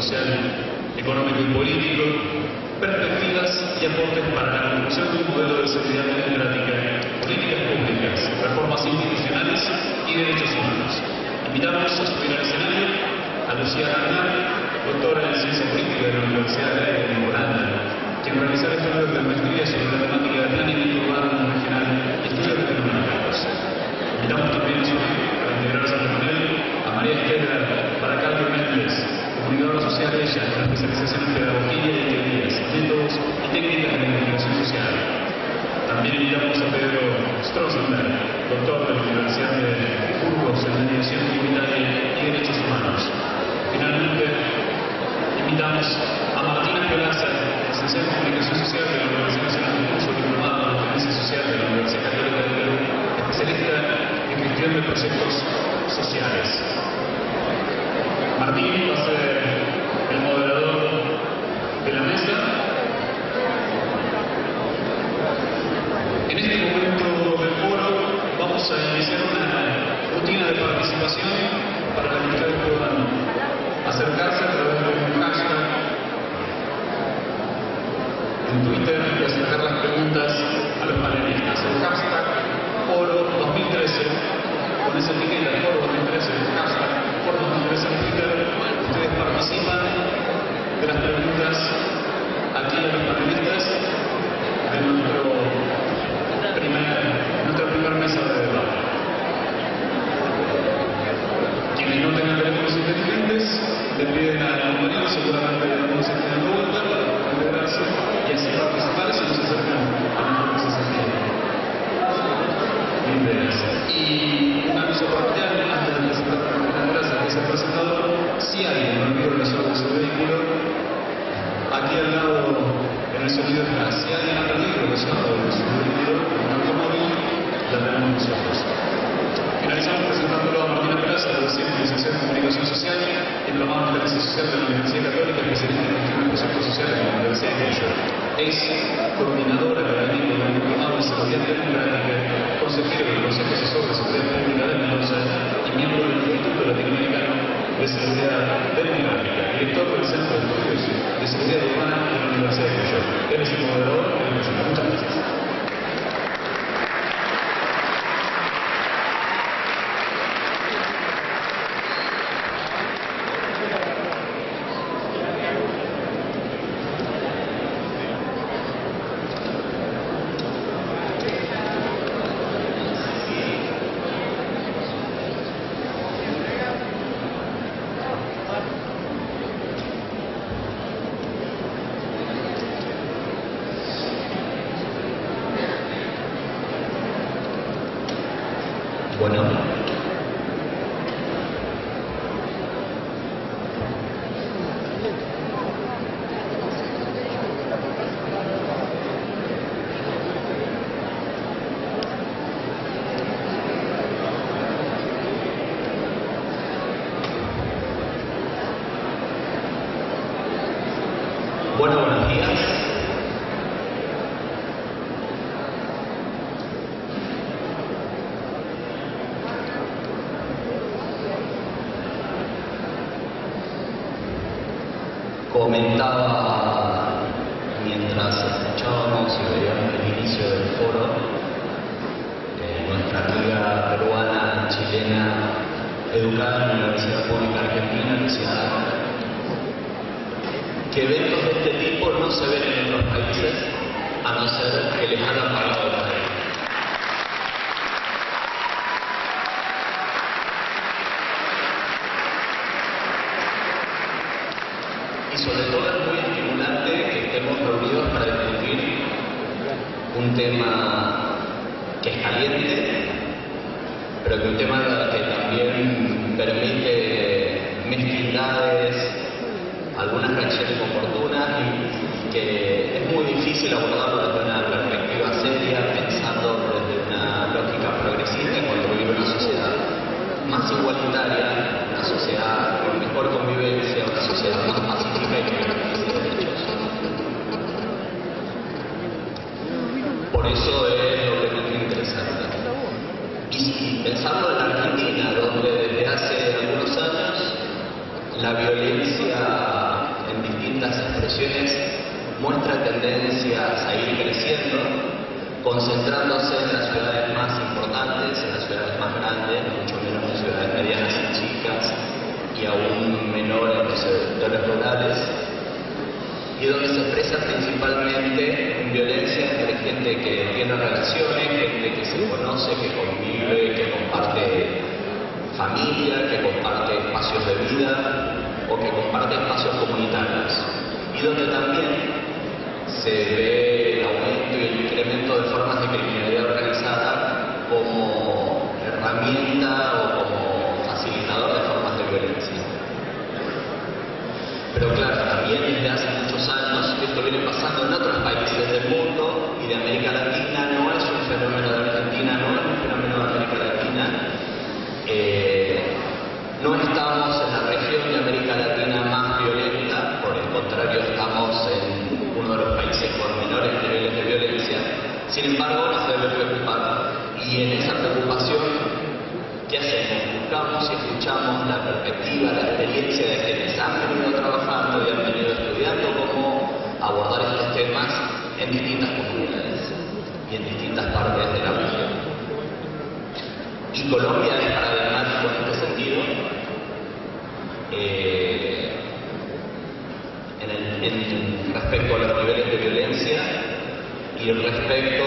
social, económico y político, perspectivas y aportes para la construcción de un modelo de sociedad democrática, políticas públicas, reformas institucionales y derechos humanos. Invitamos a subir al escenario a Lucía Gardner, doctora en Ciencia Política de la Universidad de Holanda, quien realizará estudios de maestría sobre la temática de planeamiento urbano regional y estudios tecnológicos. Invitamos también a subir para integrarse al panel a María Estela Baracaldo Méndez, comunicadora social ella, con especialización en pedagogía y teorías, métodos y técnicas de comunicación social. También invitamos a Pedro Strozenberg, doctor de la Universidad de Burgos en Mediación Comunitaria y Derechos Humanos. Finalmente, invitamos a Martina Pelaza, licenciada en Comunicación Social de la Universidad Nacional de Curso Diplomado en Gerencia Social de la Universidad Católica de Perú, especialista en gestión de proyectos sociales. Martín va a ser el moderador de la mesa. En este momento del foro vamos a iniciar una rutina de participación para que ustedes puedan acercarse a través de un hashtag en Twitter y acercar las preguntas a los panelistas. El hashtag Foro 2013, con esa etiqueta Foro 2013, el hashtag Foro 2013 en Twitter, ustedes participan de las preguntas aquí a los panelistas de nuestra primera mesa de debate. Quienes no tengan teléfonos inteligentes, le piden a la compañía, seguramente no se tienen vuelta para integrarse y así participar si no se acercan a la mesa de y un aviso parroquial antes de presentar la clase que se ha presentado. Si alguien no olvidó el uso de su vehículo, aquí al lado en el sonido está. Si alguien ha perdido el uso de su vehículo, un automóvil, la tenemos nosotros. Finalizamos presentándolo a Martina Pelaza, docente y licenciada en Comunicación Social, diplomada en Gerencia Social de la Universidad Católica, especialista en gestión de proyectos sociales de la Universidad de York. Es coordinadora académica del diplomado en Seguridad Democrática, consejero del Consejo Asesor de Seguridad Pública de Mendoza y miembro del Instituto Latinoamericano de Seguridad Democrática, director del Centro de Estudios de Seguridad Urbana de la Universidad de York. Él es el moderador de la presentación. Muchas gracias. Bueno, buenos días. Comentaba mientras escuchábamos y veíamos el inicio del foro, nuestra amiga peruana, chilena, educada en la Universidad Pública Argentina, Lucía Gardner, que eventos de este tipo no se ven en otros países, a no ser que les hayan pagado la ley. Y sobre todo es muy estimulante que estemos reunidos para discutir un tema que es caliente, pero que un tema que también permite mezquindades, algunas reacciones oportunas y que es muy difícil abordarlo desde una perspectiva seria, pensando desde una lógica progresista cuando vive una sociedad más igualitaria, una sociedad con mejor convivencia, una sociedad más pacífica y que garantice derechos. Por eso es lo que es muy interesante. Y pensando en Argentina, donde desde hace algunos años la violencia en distintas expresiones muestra tendencias a ir creciendo, concentrándose en las ciudades más importantes, en las ciudades más grandes, mucho menos en ciudades medianas y chicas, y aún menor en los sectores rurales, y donde se expresa principalmente en violencia entre gente que tiene relaciones, gente que se conoce, que convive, que comparte familia, que comparte espacios de vida o que comparte espacios comunitarios, y donde también se ve el aumento y el incremento de formas de criminalidad organizada como herramienta o como facilitador de formas de violencia. Pero claro, también desde hace muchos años, esto viene pasando en otros países del mundo y de América Latina, no es un fenómeno de Argentina, no es un fenómeno de América Latina. No estamos en la región de América Latina más violenta, por el contrario, estamos en uno de los países con menores niveles de violencia. Sin embargo, nos debe preocupar, y en esa preocupación, ¿qué hacemos? Buscamos y escuchamos la perspectiva, la experiencia de quienes han venido trabajando y han venido estudiando cómo abordar estos temas en distintas comunidades y en distintas partes de la región. Y Colombia es paradigmático en este sentido. Respecto a los niveles de violencia y respecto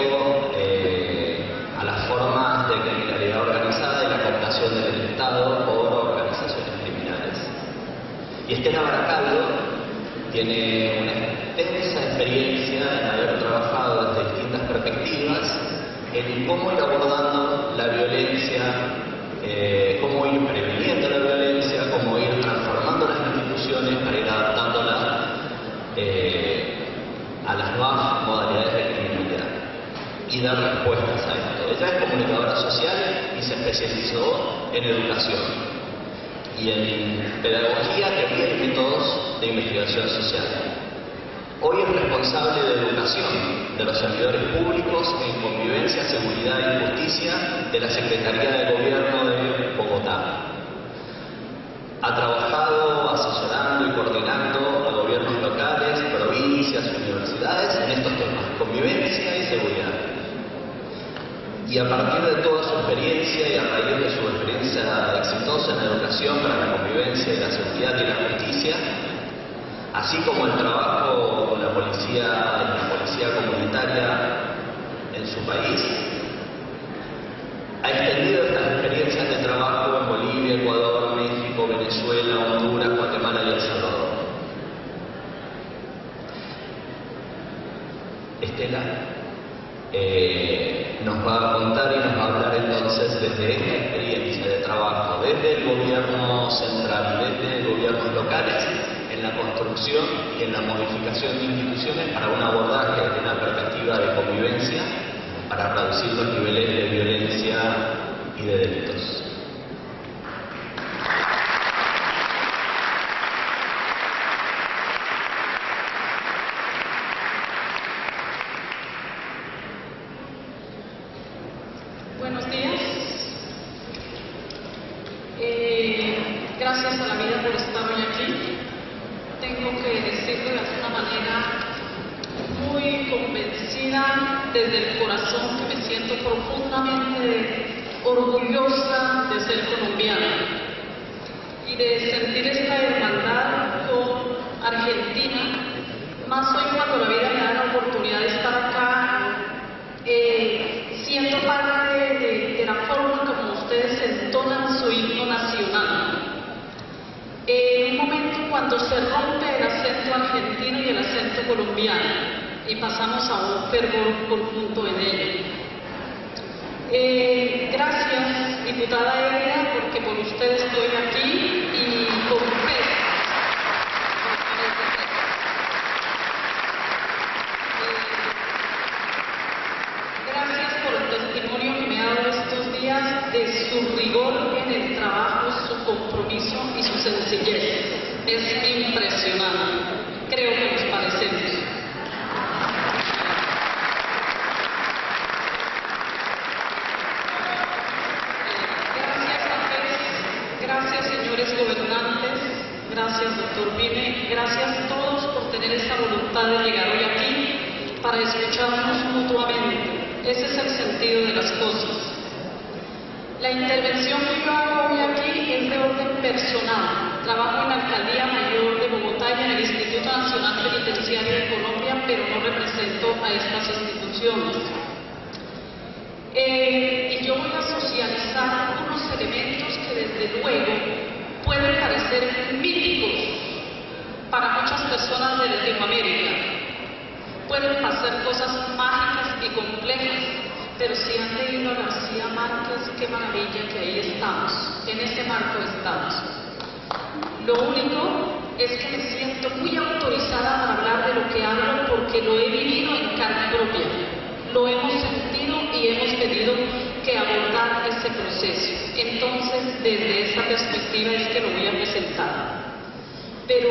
a las formas de criminalidad organizada y la captación del Estado por organizaciones criminales. Y Estela Baracaldo tiene una extensa experiencia en haber trabajado desde distintas perspectivas en cómo ir abordando la violencia, cómo ir previniendo la violencia, cómo ir transformando las instituciones para ir adaptándolas a las nuevas modalidades de criminalidad y dar respuestas a esto. Ella es comunicadora social y se especializó en educación y en pedagogía, teoría y métodos de investigación social. Hoy es responsable de educación de los servidores públicos en convivencia, seguridad y justicia de la Secretaría de Gobierno de Bogotá. Ha trabajado asesorando y coordinando a gobiernos locales, provincias, universidades en estos temas, convivencia y seguridad. Y a partir de toda su experiencia y a raíz de su experiencia exitosa en la educación para la convivencia y la seguridad y la justicia, así como el trabajo con la policía comunitaria en su país, ha extendido estas experiencias de trabajo en Bolivia, Ecuador, México, Venezuela, Honduras, Guatemala y El Salvador. Estela nos va a contar y nos va a hablar entonces desde esta experiencia de trabajo, desde el gobierno central, desde gobiernos locales, en la construcción y en la modificación de instituciones para un abordaje de una perspectiva de convivencia para reducir los niveles de violencia y de delitos. Buenos días. Gracias a la vida por estar hoy aquí. Tengo que decirlo de alguna manera muy convencida desde el corazón que me siento profundamente orgullosa de ser colombiana y de sentir esta hermandad con Argentina, más hoy cuando la vida me da la oportunidad de estar acá, siendo parte de la forma como ustedes entonan su himno nacional. Un momento cuando se rompe el acento argentino y el acento colombiano y pasamos a un fervor conjunto en ello. Gracias, diputada Elida, porque por usted estoy aquí y con fe. Gracias por el testimonio que me ha dado estos días de su rigor en el trabajo, su compromiso y su sencillez. Es impresionante. Creo que nos parecemos. Gracias, señores gobernantes. Gracias, doctor Vime. Gracias a todos. tener esa voluntad de llegar hoy aquí para escucharnos mutuamente. Ese es el sentido de las cosas. La intervención que yo hago hoy aquí es de orden personal. Trabajo en la Alcaldía Mayor de Bogotá y en el Instituto Nacional Penitenciario de Colombia, pero no represento a estas instituciones. Y yo voy a socializar algunos elementos que desde luego pueden parecer míticos para muchas personas de Latinoamérica. Pueden pasar cosas mágicas y complejas, pero si han leído a García Márquez, qué maravilla que ahí estamos, en ese marco estamos. Lo único es que me siento muy autorizada para hablar de lo que hablo porque lo he vivido en carne propia. Lo hemos sentido y hemos tenido que abordar ese proceso. Entonces, desde esa perspectiva es que lo voy a presentar. Pero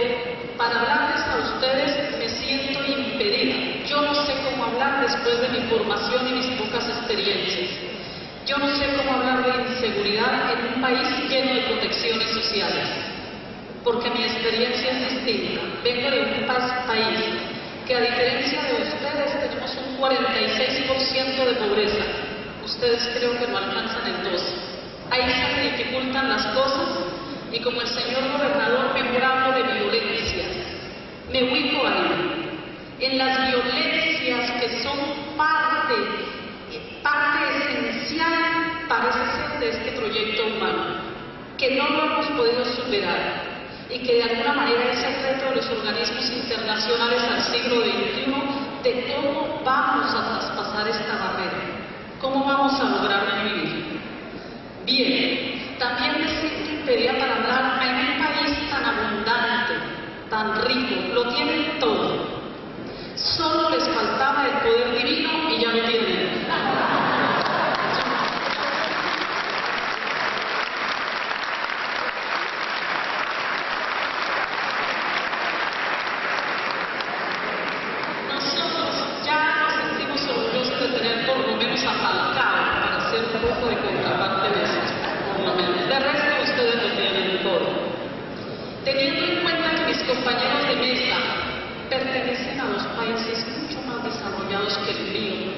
para hablarles a ustedes me siento impedida. Yo no sé cómo hablar después de mi formación y mis pocas experiencias. Yo no sé cómo hablar de inseguridad en un país lleno de protecciones sociales, porque mi experiencia es distinta. Vengo de un país que, a diferencia de ustedes, tenemos un 46% de pobreza. Ustedes creo que no alcanzan el 12%. Ahí se me dificultan las cosas y, como el señor gobernador, mejor hablo de violencias. Me ubico ahí, en las violencias que son parte esencial, parece ser, de este proyecto humano, que no lo hemos podido superar y que de alguna manera es el reto de los organismos internacionales al siglo XXI de cómo vamos a traspasar esta barrera, cómo vamos a lograr vivir. Bien, también me siento impedida para hablar en un país tan abundante, tan rico, lo tienen todo. Solo les faltaba el poder divino y ya lo tienen. Nosotros ya nos sentimos orgullosos de tener por lo menos a Falcao para hacer un poco de contraparte de eso, por lo menos. De resto ustedes lo tienen todo. Teniendo en cuenta que mis compañeros de mesa pertenecen a los países mucho más desarrollados que el mío,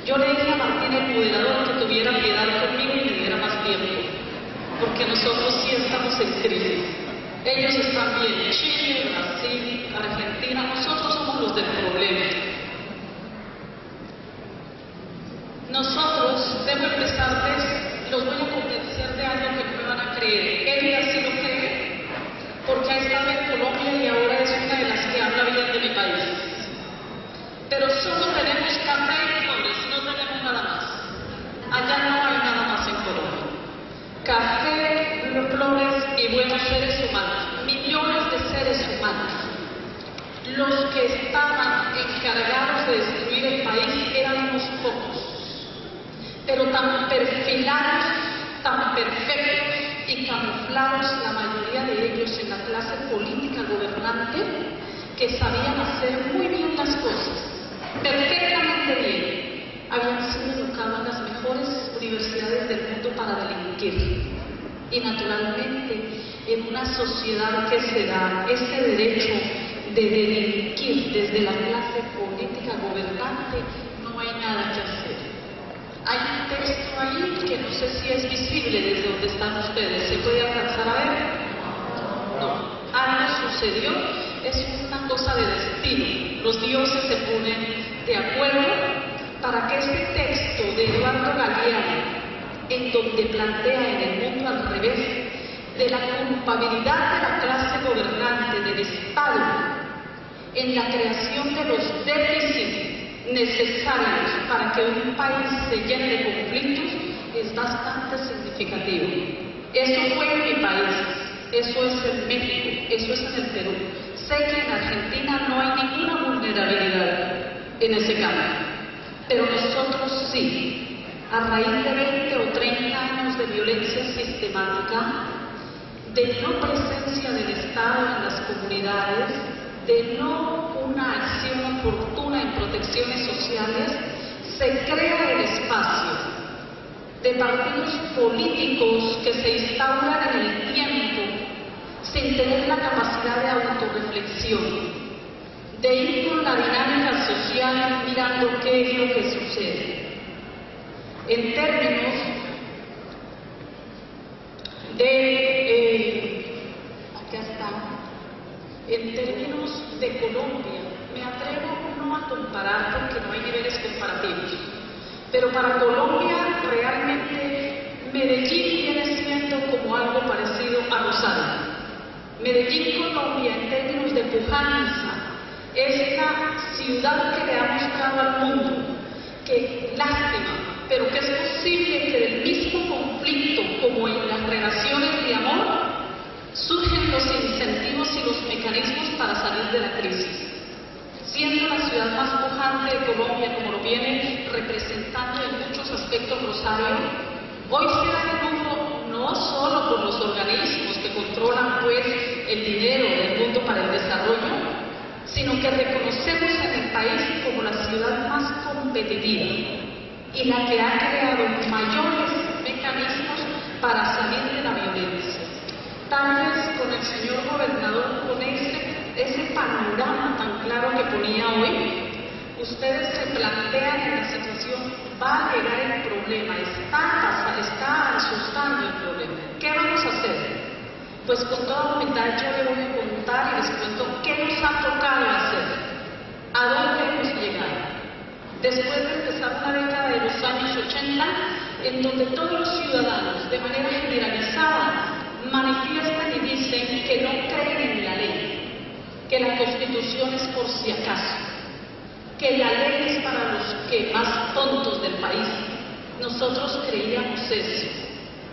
yo le dije a Martín, el moderador, que tuviera piedad conmigo y me diera más tiempo, porque nosotros sí estamos en crisis. Ellos están bien, Chile, Brasil, Argentina, nosotros somos los del problema. Nosotros, debo empezarles, los voy a convencer de algo que no me van a creer. Ella sí lo cree, porque ha estado en Colombia y ahora es una de las que habla bien de mi país. Pero solo tenemos café y flores, no tenemos nada más. Allá no hay nada más en Colombia. Café, flores y buenos seres humanos, millones de seres humanos. Los que estaban encargados de destruir el país eran unos pocos, pero tan perfilados, tan perfectos y camuflados, la mayoría de ellos en la clase política gobernante, que sabían hacer muy bien las cosas, perfectamente bien. Habían sido educados en las mejores universidades del mundo para delinquir. Y naturalmente, en una sociedad que se da ese derecho de delinquir desde la clase política gobernante, no hay nada que hacer. Hay un texto ahí que no sé si es visible desde donde están ustedes. ¿Se puede alcanzar a ver? No. Algo sucedió. Es una cosa de destino. Los dioses se ponen de acuerdo para que este texto de Eduardo Galeano, en donde plantea en el mundo al revés de la culpabilidad de la clase gobernante del Estado en la creación de los déficits necesarios para que un país se llene de conflictos, es bastante significativo. Eso fue en mi país, eso es en México, eso es en el Perú. Sé que en Argentina no hay ninguna vulnerabilidad en ese campo, pero nosotros sí. A raíz de 20 o 30 años de violencia sistemática, de no presencia del Estado en las comunidades, de no una acción oportuna en protecciones sociales, se crea el espacio de partidos políticos que se instauran en el tiempo sin tener la capacidad de autorreflexión. de ir con la dinámica social mirando qué es lo que sucede. En términos de Colombia, me atrevo no a comparar porque no hay niveles comparativos, pero para Colombia realmente Medellín viene siendo como algo parecido a Rosario. Medellín, Colombia, en términos de pujanza, es la ciudad que le ha mostrado al mundo que, lástima, pero que es posible que del mismo conflicto como en las relaciones de amor surgen los incentivos y los mecanismos para salir de la crisis. Siendo la ciudad más pujante de Colombia, como lo viene representando en muchos aspectos Rosario, hoy se da el lujo no solo por los organismos que controlan pues el dinero del mundo para el desarrollo, sino que reconocemos en el país como la ciudad más competitiva y la que ha creado mayores mecanismos para salir de la violencia. Tal vez con el señor gobernador, con ese panorama tan claro que ponía hoy, ustedes se plantean en la situación, va a llegar el problema, está asustando el problema. ¿Qué vamos a hacer? Pues con toda humildad yo le voy a contar y les cuento qué nos ha tocado hacer, a dónde hemos llegado. Después de empezar una década de los años 80, en donde todos los ciudadanos, de manera generalizada, manifiestan y dicen que no creen en la ley, que la Constitución es por si acaso, que la ley es para los que más tontos del país. Nosotros creíamos eso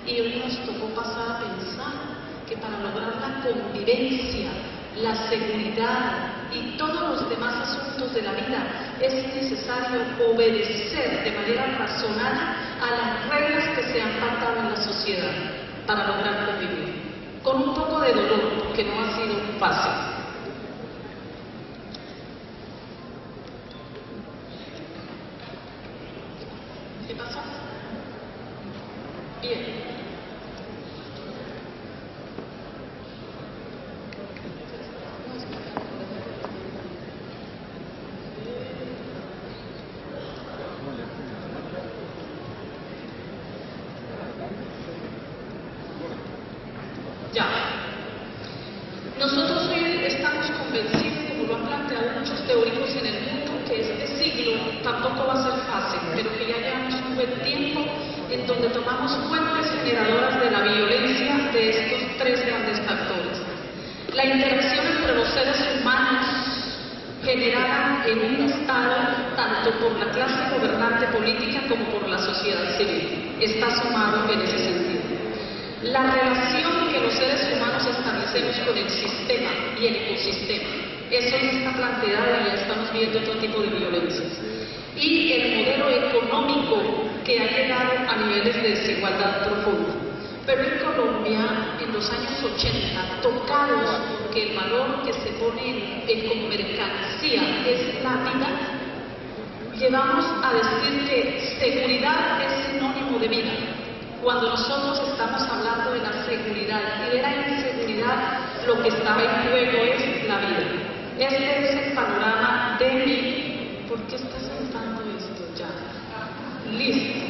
y hoy nos tocó pasar a pensar que para lograr la convivencia, la seguridad y todos los demás asuntos de la vida es necesario obedecer de manera razonable a las reglas que se han pactado en la sociedad para lograr convivir, con un poco de dolor, porque no ha sido fácil. ¿Qué pasa? Bien. Ya. Nosotros hoy estamos convencidos, como lo han planteado muchos teóricos en el mundo, que este siglo tampoco va a ser fácil, pero que ya llevamos un buen tiempo en donde tomamos fuentes generadoras de la violencia de estos tres grandes factores. La interacción entre los seres humanos generada en un Estado, tanto por la clase gobernante política como por la sociedad civil, está sumado en ese sentido. La relación que los seres humanos establecemos con el sistema y el ecosistema, eso no está planteado y ya estamos viendo otro tipo de violencias. Y el modelo económico que ha llegado a niveles de desigualdad profunda. Pero en Colombia, en los años 80, tocados porque el valor que se pone como mercancía es la vida, llevamos a decir que seguridad es sinónimo de vida, cuando nosotros estamos hablando de la seguridad y de la inseguridad, lo que estaba en juego es la vida. Este es el panorama de mi... ¿Por qué está saltando esto ya? Listo.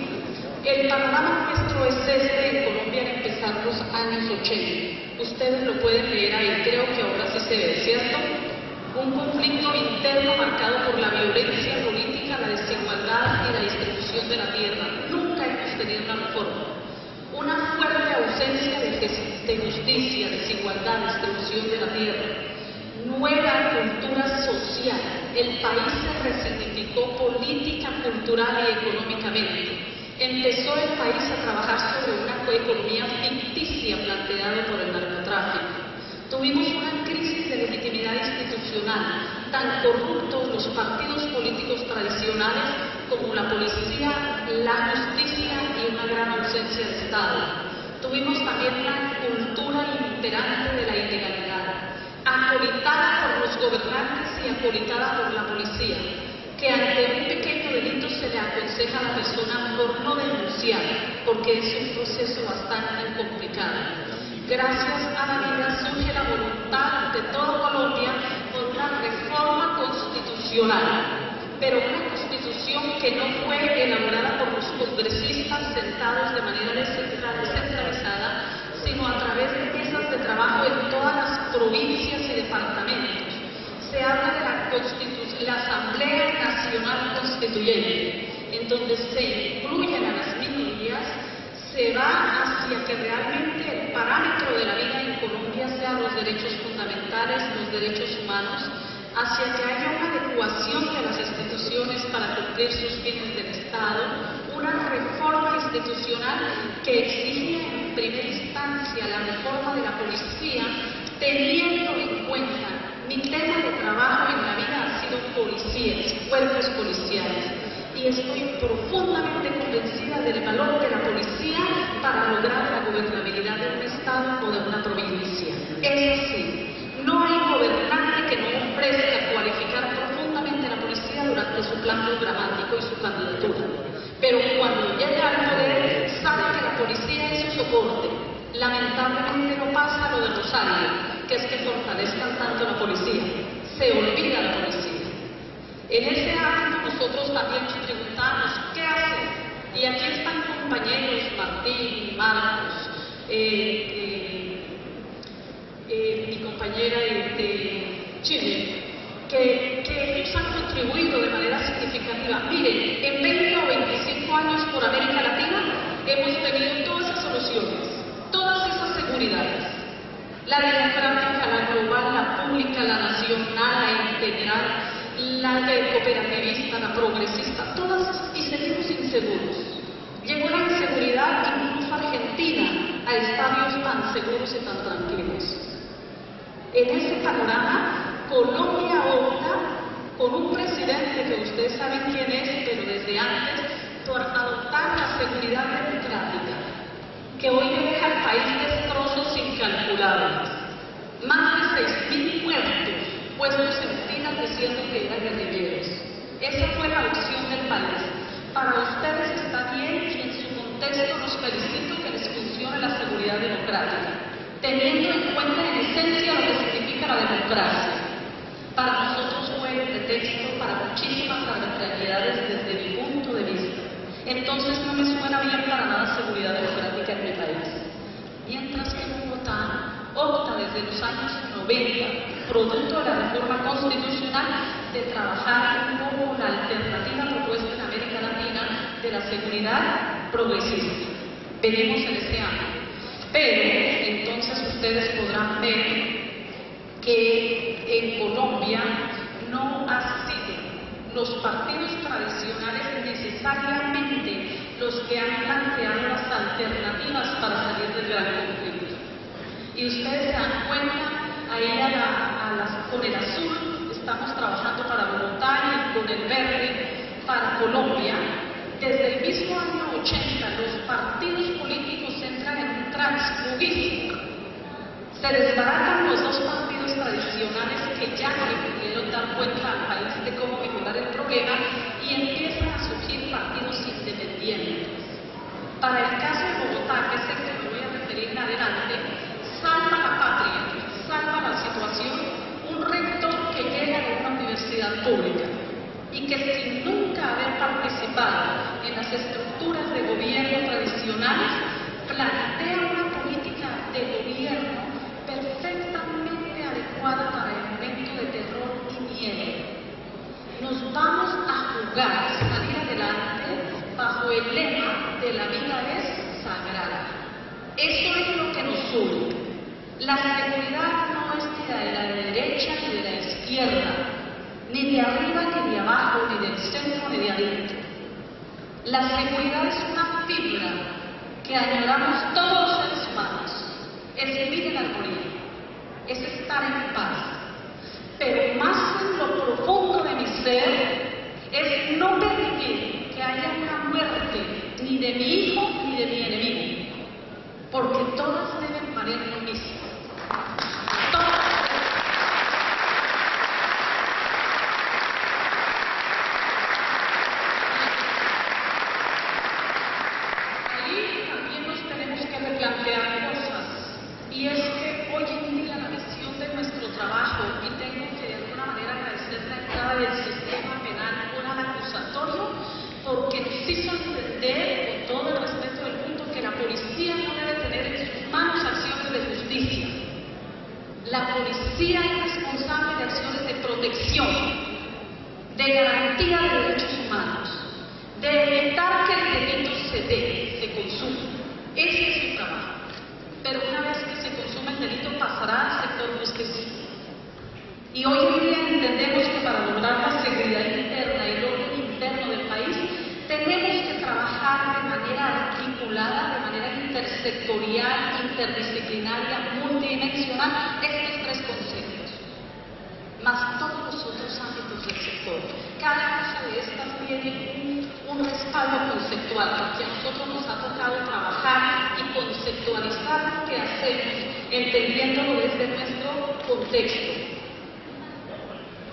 El panorama nuestro es este en Colombia al empezar los años 80. Ustedes lo pueden leer ahí, creo que ahora sí se ve, ¿cierto? Un conflicto interno marcado por la violencia política, la desigualdad y la distribución de la tierra. Nunca hemos tenido una reforma. Una fuerte ausencia de justicia, desigualdad, distribución de la tierra. Nueva cultura social. El país se resignificó política, cultural y económicamente. Empezó el país a trabajar sobre una economía ficticia planteada por el narcotráfico. Tuvimos una crisis de legitimidad institucional, tan corruptos los partidos políticos tradicionales como la policía, la justicia y una gran ausencia de Estado. Tuvimos también una cultura imperante de la ilegalidad, acolitada por los gobernantes y acolitada por la policía, que ante un pequeño delito se le aconseja a la persona por no denunciar, porque es un proceso bastante complicado. Gracias a la vida surge la voluntad de toda Colombia por una reforma constitucional constitucional, pero una constitución que no fue elaborada por los congresistas sentados de manera descentralizada, sino a través de mesas de trabajo en todas las provincias y departamentos. Se habla de la Asamblea Nacional Constituyente, en donde se incluyen a las minorías, se va hacia que realmente el parámetro de la vida en Colombia sean los derechos fundamentales, los derechos humanos, hacia que haya una adecuación de las instituciones para cumplir sus fines del Estado, una reforma institucional que exige en primera instancia la reforma de la policía, teniendo en cuenta mi tema de trabajo en la vida ha sido policías, cuerpos policiales, y estoy profundamente convencida del valor de la policía para lograr la gobernabilidad de un Estado o de una provincia. Es así. No hay gobernante que no ofrezca cualificar profundamente a la policía durante su plan programático y su candidatura. Pero cuando llega al poder, sabe que la policía es su soporte. Lamentablemente no pasa lo de Rosario, que es que fortalezcan tanto la policía. Se olvida la policía. En ese ámbito nosotros también nos preguntamos, ¿qué hacer? Y aquí están compañeros, Martín, Marcos, mi compañera de Chile, que ellos han contribuido de manera significativa. Miren, en 20 o 25 años por América Latina hemos tenido todas esas soluciones, todas esas seguridades. La democrática, la global, la pública, la nacional, la integral, la cooperativista, la progresista, todas esas, y seguimos inseguros. Llegó la inseguridad incluso a Argentina, a estadios tan seguros y tan tranquilos. En ese panorama, Colombia opta con un presidente que ustedes saben quién es, pero desde antes, por adoptar la seguridad democrática, que hoy deja al país destrozos incalculables. Más de 6.000 muertos, puestos en filas diciendo que eran guerrilleros. Esa fue la opción del país. Para ustedes está bien y en su contexto los felicito que les funcione la seguridad democrática, teniendo en cuenta en esencia lo que significa la democracia. Para nosotros fue el pretexto para muchísimas arbitrariedades desde mi punto de vista. Entonces no me suena bien para nada seguridad democrática en mi país. Mientras que Bogotá opta desde los años 90, producto de la reforma constitucional, de trabajar un poco la alternativa propuesta en América Latina de la seguridad progresista. Venimos en ese año. Pero entonces ustedes podrán ver que en Colombia no han sido los partidos tradicionales necesariamente los que han planteado las alternativas para salir del gran conflicto. Y ustedes se dan cuenta, ahí con el azul estamos trabajando para Bogotá y con el verde para Colombia. Desde el mismo año 80 los partidos políticos entran en un trance buguísimo. Se desbaratan los dos partidos tradicionales que ya no le pudieron dar cuenta al país de cómo mejorar el problema y empiezan a surgir partidos independientes. Para el caso de Bogotá, que es el que me voy a referir en adelante, salva la patria, salva la situación, un rector que llega de una universidad pública y que sin nunca haber participado en las estructuras de gobierno tradicionales, plantea una política de gobierno perfectamente adecuada para el momento de terror y miedo. Nos vamos a jugar, salir adelante bajo el lema de la vida es sagrada. Eso es lo que nos une. La seguridad no es ni de la derecha ni de la izquierda, ni de arriba ni de abajo, ni del centro ni de adentro. La seguridad es una fibra que añoramos todos los seres humanos. Es vivir en armonía, es estar en paz. Pero más en lo profundo de mi ser es no permitir que haya una muerte ni de mi hijo ni de mi enemigo, porque todas deben valer lo mismo. Ahí también nos tenemos que replantear cosas, y es que hoy en día la visión de nuestro trabajo, y tengo que de alguna manera agradecer la entrada del sistema policía es responsable de acciones de protección, de garantía de derechos humanos, de evitar que el delito se consuma. Ese es su trabajo. Pero una vez que se consume el delito pasará al sector justicia. Y hoy en día entendemos que para lograr la seguridad interna y el orden interno del país tenemos que trabajar de manera articulada, de manera intersectorial, interdisciplinaria, multidimensional, estos tres conceptos, más todos los otros ámbitos del sector. Cada cosa de estas tiene un respaldo conceptual, porque a nosotros nos ha tocado trabajar y conceptualizar lo que hacemos, entendiéndolo desde nuestro contexto.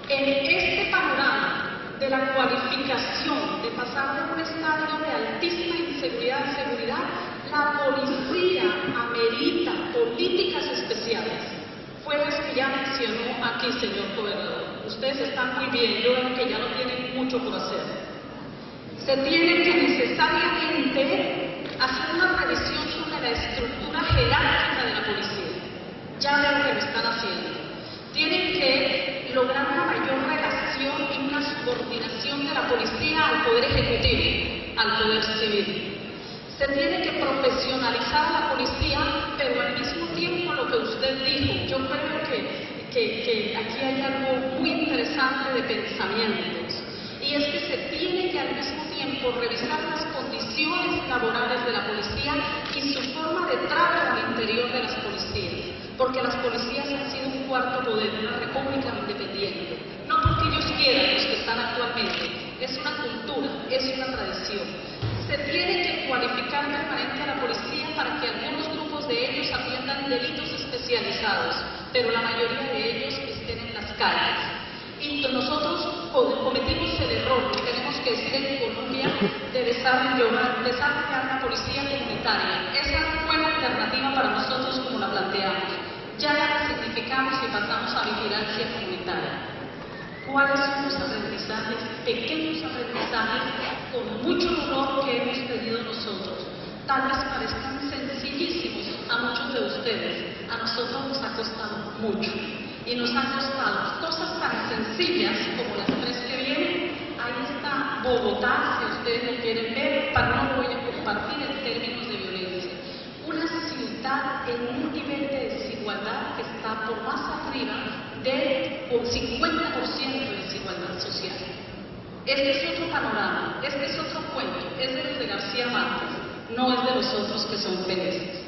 En este panorama de la cualificación, de pasar de un estadio de altísima inseguridad a seguridad, la policía amerita políticas especiales. Fue las que ya mencionó aquí, señor gobernador. Ustedes están muy bien, yo veo que ya no tienen mucho por hacer. Se tiene que necesariamente hacer una revisión sobre la estructura jerárquica de la policía. Ya veo que lo están haciendo. Tienen que lograr una mayor relación y una subordinación de la policía al poder ejecutivo, al poder civil. Se tiene que profesionalizar la policía, pero al mismo tiempo lo que usted dijo, yo creo que aquí hay algo muy interesante de pensamientos, y es que se tiene que al mismo tiempo revisar las condiciones laborales de la policía y su forma de trato al interior de las policías, porque las policías han sido un cuarto poder, una república independiente, no porque ellos quieran, los que están actualmente, es una cultura, es una tradición. Se tiene que cualificar permanente a la policía para que algunos grupos de ellos atiendan delitos especializados, pero la mayoría de ellos estén en las calles. Y nosotros cometimos el error que tenemos que hacer en Colombia de desarrollar la policía comunitaria. Esa fue la alternativa para nosotros como la planteamos. Ya la significamos y pasamos a vigilancia comunitaria. ¿Cuáles son los aprendizajes, pequeños aprendizajes, con mucho dolor que hemos tenido nosotros? Tal vez parezcan sencillísimos a muchos de ustedes, a nosotros nos ha costado mucho. Y nos han costado cosas tan sencillas como las tres que vienen. Ahí está Bogotá, si ustedes lo quieren ver, no lo voy a compartir en términos de violencia. Una ciudad en un nivel de desigualdad que está por más arriba del 50% de desigualdad social. Este es otro panorama, este es otro cuento, es de los de García Márquez, no es de los otros que son felices.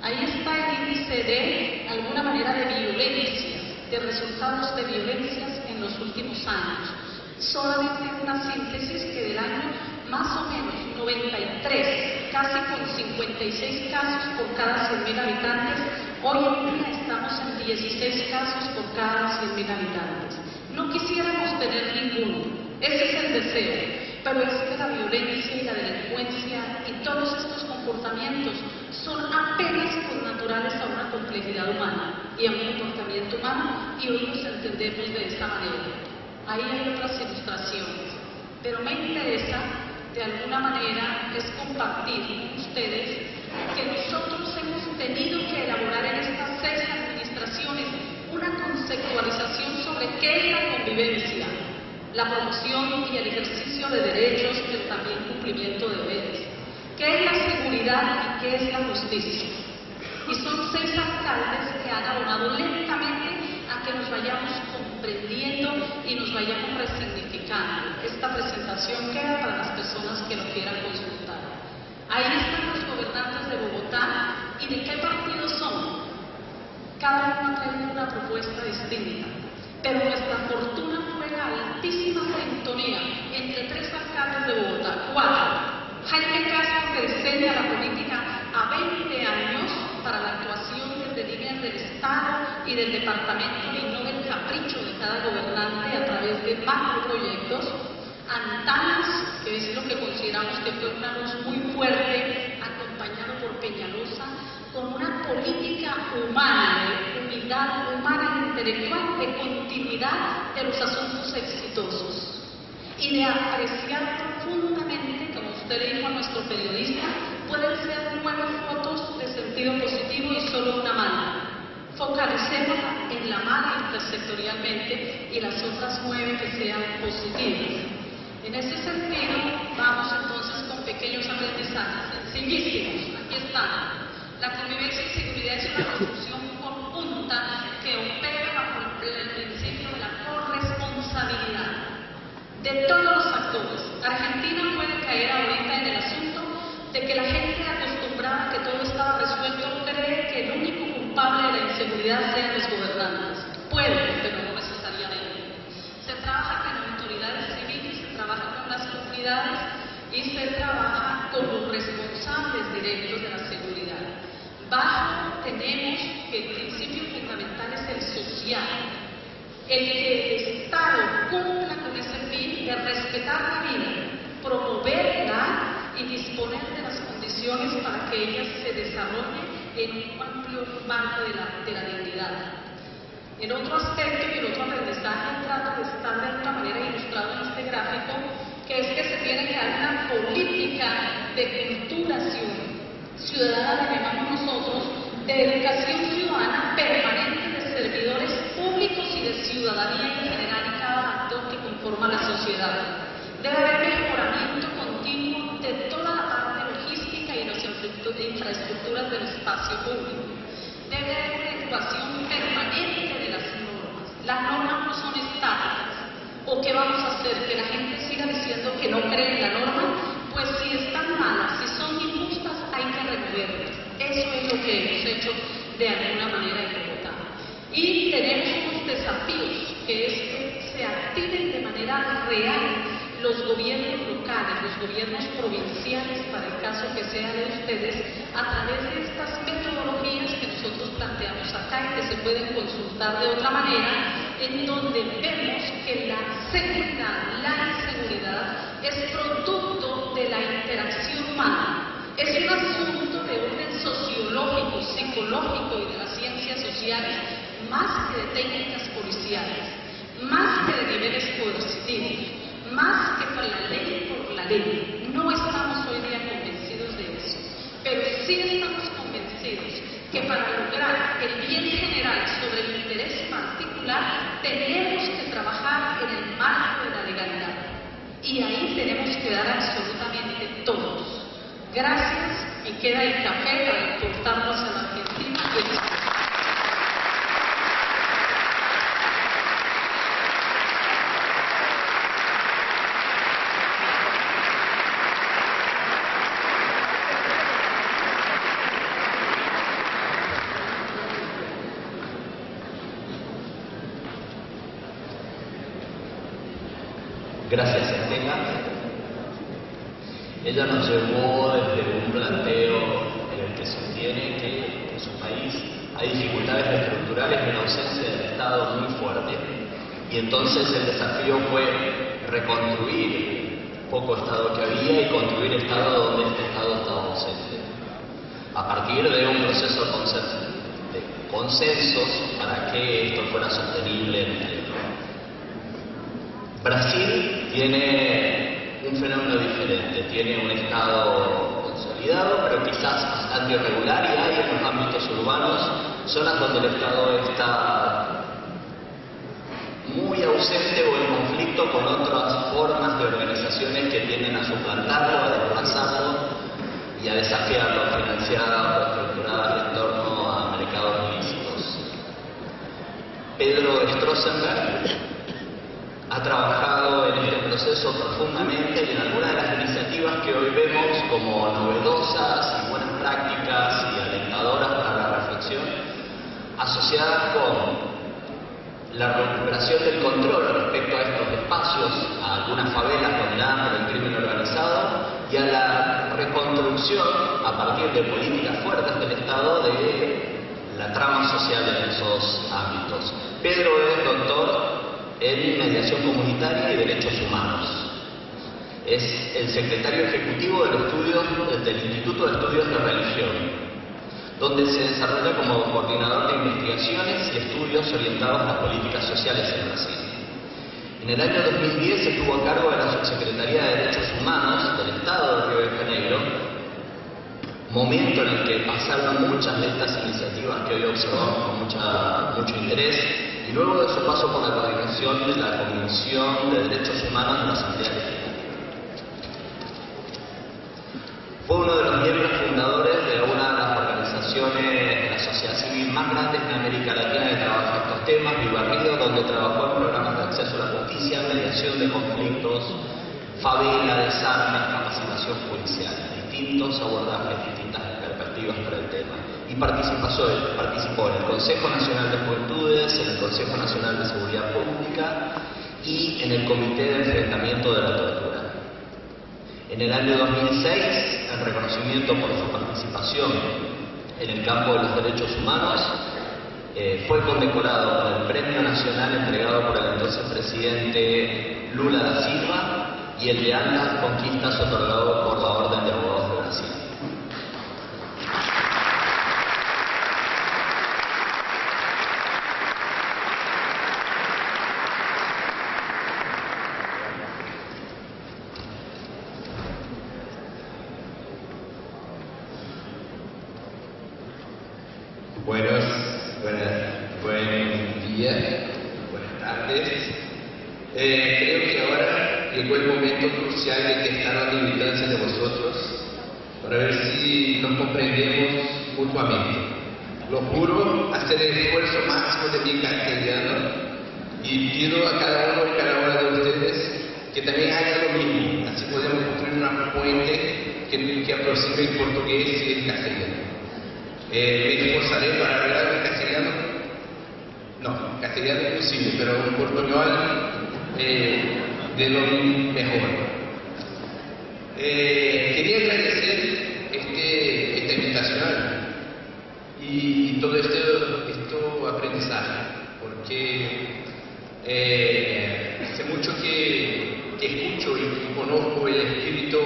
Ahí está el índice de alguna manera de violencia, de resultados de violencias en los últimos años. Solamente una síntesis que del año más o menos 93, casi con 56 casos por cada 100.000 habitantes, hoy en día estamos en 16 casos por cada 100.000 habitantes. No quisiéramos tener ninguno, ese es el deseo, pero es que la violencia y la delincuencia y todos estos comportamientos son apenas connaturales a una complejidad humana y a un comportamiento humano, y hoy nos entendemos de esa manera. Ahí hay otras ilustraciones, pero me interesa de alguna manera es compartir con ustedes que nosotros hemos tenido que elaborar en estas 6 administraciones una conceptualización sobre qué es la convivencia, la promoción y el ejercicio de derechos, pero también cumplimiento de deberes. ¿Qué es la seguridad y qué es la justicia? Y son 6 alcaldes que han abonado lentamente a que nos vayamos comprendiendo y nos vayamos resignificando. Esta presentación queda para las personas que lo quieran consultar. Ahí están los gobernantes de Bogotá y de qué partido son. Cada uno trae una propuesta distinta, pero nuestra fortuna fue la altísima sintonía entre 3 alcaldes de Bogotá, 4. Jaime Castro, que diseña la política a 20 años para la actuación desde líneas del Estado y del departamento y no del capricho de cada gobernante a través de macroproyectos. Antanas, que es lo que consideramos que fue una luz muy fuerte, acompañado por Peñalosa, con una política humana, de unidad humana e intelectual, de continuidad de los asuntos exitosos y de apreciar profundamente, como usted le dijo a nuestro periodista, pueden ser 9 fotos de sentido positivo y solo una mano. focalicémosla en la mano intersectorialmente y las otras 9 que sean positivas. En ese sentido, vamos entonces con pequeños aprendizajes sencillísimos. Aquí están. La convivencia y seguridad es una construcción conjunta que opera bajo el principio de la corresponsabilidad de todos los actores. Argentina puede caer ahorita en el asunto de que la gente acostumbrada a que todo estaba resuelto cree que el único culpable de la inseguridad sean los gobernantes. Puede, pero no necesariamente. Se trabaja con las autoridades civiles, se trabaja con las comunidades y se trabaja con los responsables directos de la seguridad. Bajo tenemos que el principio fundamental es el social. El que el Estado cumpla con ese fin de respetar la vida, promoverla y disponer de las condiciones para que ella se desarrolle en un amplio marco de la dignidad. El otro aspecto y el otro aprendizaje trata de estar de alguna manera ilustrado en este gráfico, que es que se tiene que dar una política de culturación ciudadana, que llamamos nosotros, de educación ciudadana permanente de servidores públicos y de ciudadanía en general y cada actor que conforma la sociedad. Debe haber mejoramiento continuo de toda la parte logística y las infraestructuras del espacio público. Debe haber una educación permanente de las normas. Las normas no son estáticas. ¿O qué vamos a hacer? ¿Que la gente siga diciendo que no cree en la norma? Pues si están malas, si son injustas, hay que removerlas. Eso es lo que hemos hecho de alguna manera en Bogotá. Y tenemos unos desafíos, que es que se activen de manera real los gobiernos locales, los gobiernos provinciales, para el caso que sea de ustedes, a través de estas metodologías que nosotros planteamos acá y que se pueden consultar de otra manera, en donde vemos que la seguridad, la inseguridad, es producto de la interacción humana. Es un asunto de orden sociológico, psicológico y de las ciencias sociales, más que de técnicas policiales, más que de niveles coercitivos, más que por la ley. No estamos hoy día convencidos de eso, pero sí estamos convencidos que para lograr el bien general sobre el interés particular tenemos que trabajar en el marco de la legalidad, y ahí tenemos que dar absolutamente todos. Gracias, y queda el café para importarnos a la Argentina. Gracias, Estela. Ella nos llevó desde un planteo en el que sostiene que en su país hay dificultades estructurales y una ausencia del Estado muy fuerte. Y entonces el desafío fue reconstruir poco Estado que había y construir Estado donde este Estado estaba ausente. A partir de un proceso de consensos para que esto fuera sostenible en el tiempo. Brasil tiene un fenómeno diferente, tiene un Estado consolidado, pero quizás bastante irregular, y hay en los ámbitos urbanos zonas donde el Estado está muy ausente o en conflicto con otras formas de organizaciones que tienden a suplantarlo, a desplazarlo y a desafiarlo, financiadas o estructuradas en torno a mercados ilícitos. Pedro Strozenberg ha trabajado en este proceso profundamente y en algunas de las iniciativas que hoy vemos como novedosas y buenas prácticas y alentadoras para la reflexión, asociadas con la recuperación del control respecto a estos espacios, a algunas favelas condenadas por el crimen organizado y a la reconstrucción a partir de políticas fuertes del Estado de la trama social en esos ámbitos. Pedro es doctor en mediación comunitaria y derechos humanos. Es el secretario ejecutivo del Instituto de Estudios de Religión, donde se desarrolla como coordinador de investigaciones y estudios orientados a las políticas sociales en Brasil. En el año 2010 estuvo a cargo de la Subsecretaría de Derechos Humanos del Estado de Río de Janeiro momento en el que pasaron muchas de estas iniciativas que hoy observamos con mucho interés, y luego de su paso por la coordinación de la Comisión de Derechos Humanos de la Asamblea Legislativa. Fue uno de los miembros fundadores de una de las organizaciones de la sociedad civil más grandes en América Latina que trabaja estos temas, Viva Río, donde trabajó en programas de acceso a la justicia, mediación de conflictos, favela, desarme, capacitación policial, distintos abordajes, distintas perspectivas para el tema. Y participó en el Consejo Nacional de Juventudes, en el Consejo Nacional de Seguridad Pública y en el Comité de Enfrentamiento de la Tortura. En el año 2006, en reconocimiento por su participación en el campo de los derechos humanos, fue condecorado con el Premio Nacional entregado por el entonces presidente Lula da Silva y el de altas conquistas otorgado por la Orden de Abogados de Brasil. Buen día, buenas tardes. Creo que ahora llegó el momento crucial de que estar a la militancia de vosotros para ver si nos comprendemos mutuamente. Lo juro hacer el esfuerzo máximo de mi castellano y pido a cada uno y cada una de ustedes que también hagan lo mismo, así podemos construir una puente que aproxime el portugués y el castellano. Me esforzaré para hablar en castellano. No, castellano es posible, pero un portugués de lo mejor. Quería agradecer esta invitación y todo esto aprendizaje, porque hace mucho que escucho y conozco el espíritu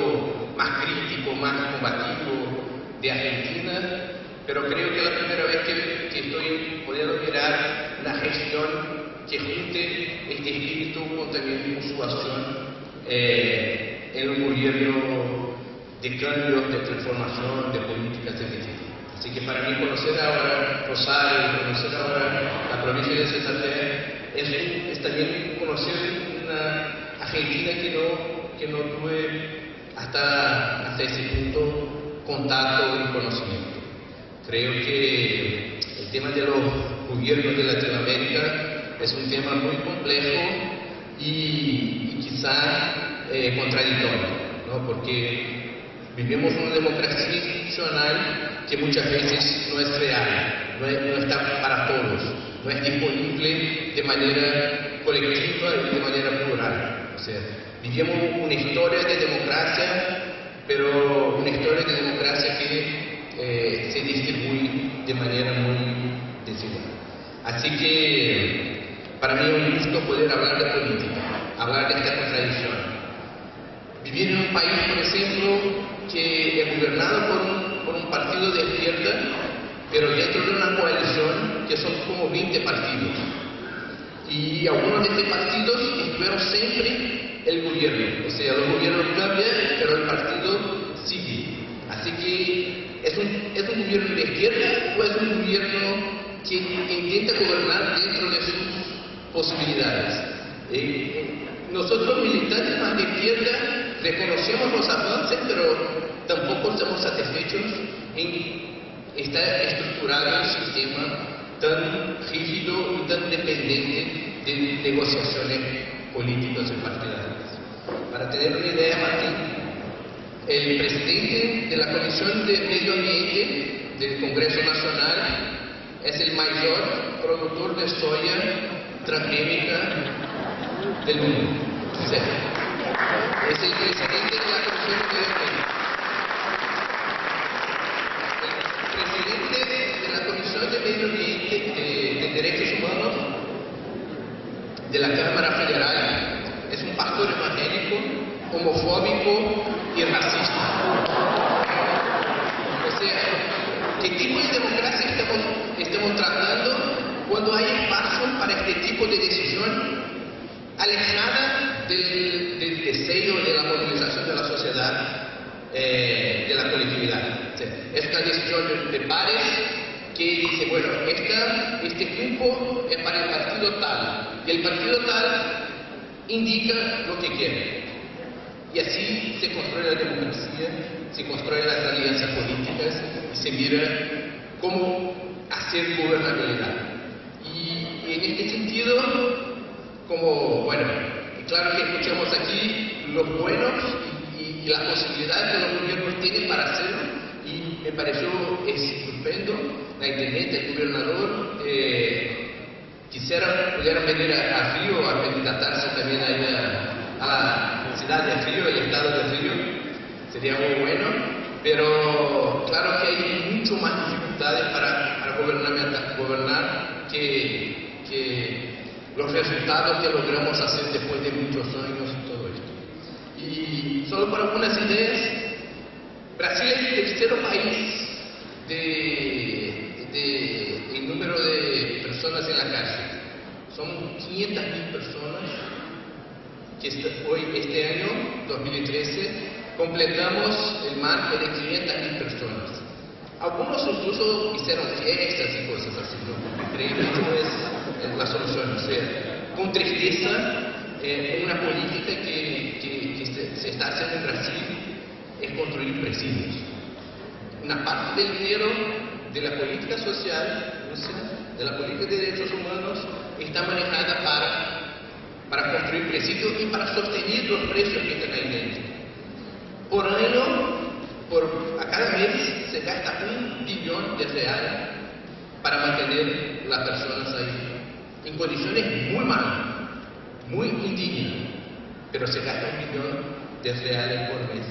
más crítico, más combativo de Argentina, pero creo que es la primera vez que estoy pudiendo mirar una gestión que junte este espíritu con también su acción en un gobierno de cambios, de transformación, de políticas efectivas. Así que para mí conocer ahora Rosario, conocer ahora la provincia de Santa Fe, es también conocer una Argentina que no tuve hasta ese punto contacto y conocimiento. Creo que el tema de los gobiernos de Latinoamérica es un tema muy complejo y quizá contradictorio, ¿no? Porque vivimos una democracia institucional que muchas veces no es real, no está para todos, no es disponible de manera colectiva y de manera plural. O sea, vivimos una historia de democracia, pero una historia de democracia que se distribuye de manera muy desigual. Así que para mí es un gusto poder hablar de política, hablar de esta contradicción. Vivir en un país, por ejemplo, que es gobernado por un partido de izquierda, pero dentro de una coalición que son como 20 partidos. Y algunos de estos partidos estuvieron siempre el gobierno. O sea, los gobiernos cambian, pero el partido sigue. Así que ¿es un gobierno de izquierda o es un gobierno que intenta gobernar dentro de sus posibilidades? Nosotros militantes más de izquierda reconocemos los avances, pero tampoco estamos satisfechos en estar estructurado un sistema tan rígido y tan dependiente de negociaciones políticas y partidarias. Para tener una idea, Martín, el presidente de la Comisión de Medio Ambiente del Congreso Nacional es el mayor productor de soya transgénica del mundo. O sea, es el presidente de la Comisión de Medio Ambiente. El presidente de la Comisión de Medio Ambiente de Derechos Humanos de la Cámara Federal es un pastor evangélico, homofóbico y racista. O sea, ¿qué tipo de democracia estamos tratando cuando hay espacio para este tipo de decisión alejada del deseo de la movilización de la sociedad, de la colectividad? O sea, es una decisión de pares que dice, bueno, este grupo es para el partido tal, y el partido tal indica lo que quiere. Y así se construye la democracia, se construyen las alianzas políticas y se mira cómo hacer gobernabilidad. Y en este sentido, como, bueno, claro que escuchamos aquí los buenos y las posibilidades que los gobiernos tienen para hacerlo, y me pareció estupendo la internet, el gobernador pudieran venir a Río a candidatarse también ahí a la ciudad de Río, el estado de Río, sería muy bueno, pero claro que hay mucho más dificultades para gobernar que los resultados que logramos hacer después de muchos años y todo esto. Y solo para algunas ideas, Brasil es el tercer país en número de personas en la cárcel. Son 500.000 personas que este año, 2013, completamos el marco de 500.000 personas. Algunos incluso hicieron fiestas y cosas así, ¿no? Porque creí que no es la solución. O sea, con tristeza, una política que se está haciendo en Brasil es construir presidios. Una parte del dinero de la política social, de la política de derechos humanos, está manejada para construir presidios y para sostener los precios que están ahí dentro. Por año, a cada mes se gasta $1 billón para mantener las personas ahí en condiciones muy malas, muy indignas, pero se gasta $1 billón por mes.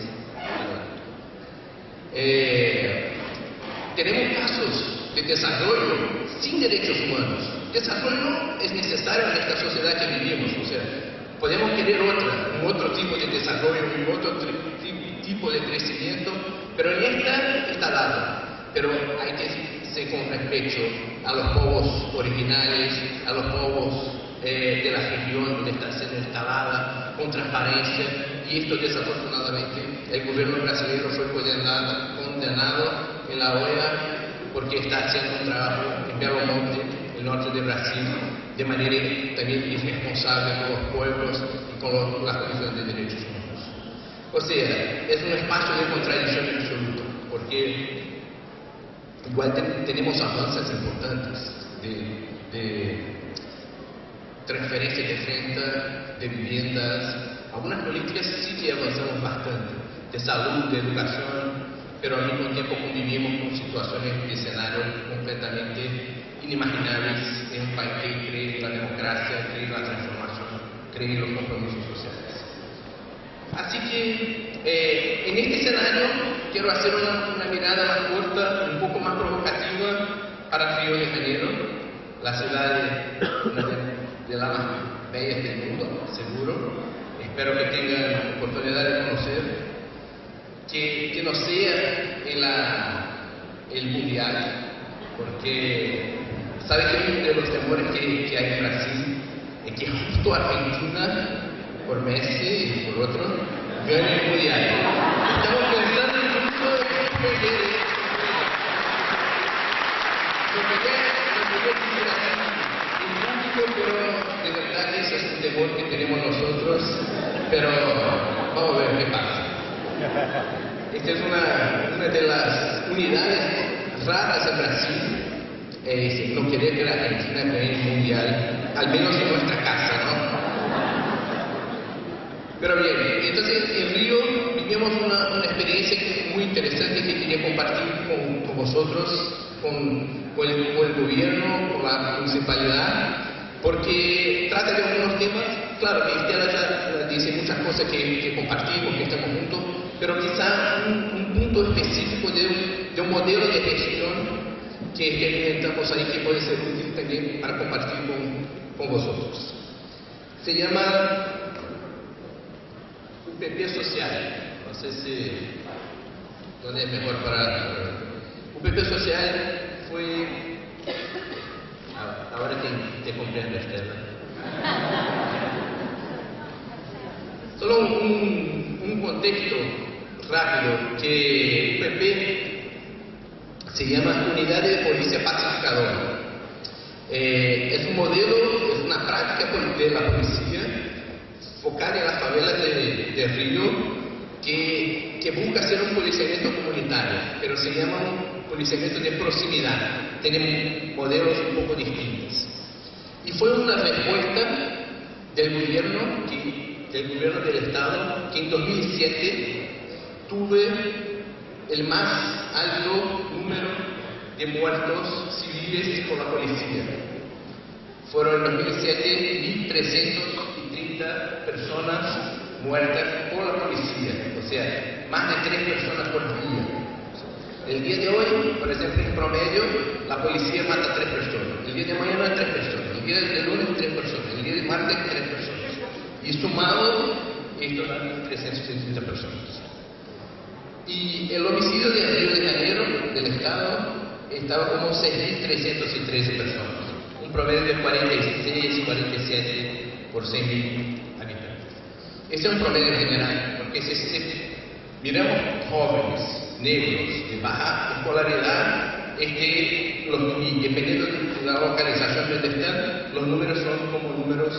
Tenemos casos de desarrollo sin derechos humanos. Desarrollo es necesario en esta sociedad que vivimos. O sea, podemos querer otro tipo de desarrollo y otro tipo de crecimiento, pero en esta está dado. Pero hay que ser con respeto a los pueblos originales, a los pueblos de la región donde está siendo instalada, con transparencia. Y esto, desafortunadamente, el gobierno brasileño fue condenado en la OEA porque está haciendo un trabajo en Belo Monte, el norte de Brasil, de manera también irresponsable con los pueblos y con las condiciones de derechos humanos. O sea, es un espacio de contradicción absoluta, porque igual tenemos avances importantes de transferencia de renta, de viviendas. Algunas políticas sí que avanzamos bastante, de salud, de educación, pero al mismo tiempo convivimos con situaciones de escenarios completamente inimaginables en un país que cree en la democracia, cree en la transformación, cree en los compromisos sociales. Así que en este escenario quiero hacer una mirada más corta, un poco más provocativa para Río de Janeiro, la ciudad de las más bellas del mundo, seguro. Espero que tengan oportunidad de conocer, que no sea el mundial, porque sabe que uno de los temores que hay en Brasil es que justo Argentina, por Messi y por otro, gane el mundial. Estamos pensando incluso en perder pero de verdad que ese es un temor que tenemos nosotros, pero vamos a ver qué pasa. Esta es una de las unidades raras en Brasil, no querer que la Argentina gane el mundial, al menos en nuestra casa, ¿no? Pero bien, entonces en Río vivimos una experiencia muy interesante que quería compartir con vosotros, con el gobierno, con la municipalidad, porque trata de algunos temas. Claro que Estela ya dice muchas cosas que compartimos, que estamos juntos, pero quizá un punto específico de un modelo de gestión que entramos ahí que puede ser útil también para compartir con vosotros. Se llama UPP Social. No sé si dónde es mejor para... UPP Social fue... Ahora te comprendo, Estela. Solo un contexto rápido, que UPP Se llama Unidad de Policía Pacificadora. Es un modelo, es una práctica de la policía focada en las favelas de Río que busca hacer un policiamiento comunitario, pero se llama un policiamiento de proximidad. Tienen modelos un poco distintos. Y fue una respuesta del gobierno del Estado, que en 2007 tuve el más alto número de muertos civiles por la policía. Fueron en 2007 1.330 personas muertas por la policía, o sea, más de 3 personas por día. El día de hoy, por ejemplo, en promedio, la policía mata a 3 personas. El día de mañana 3 personas. El día de lunes 3 personas. El día de martes 3 personas. Y sumado, esto da 1.330 personas. Y el homicidio de Río de Janeiro, del Estado, estaba como 6.313 personas. Un promedio de 46, 47 por 100.000 habitantes. Ese es un promedio general, porque si miramos jóvenes, negros, de baja escolaridad, y dependiendo de la localización donde están, los números son como números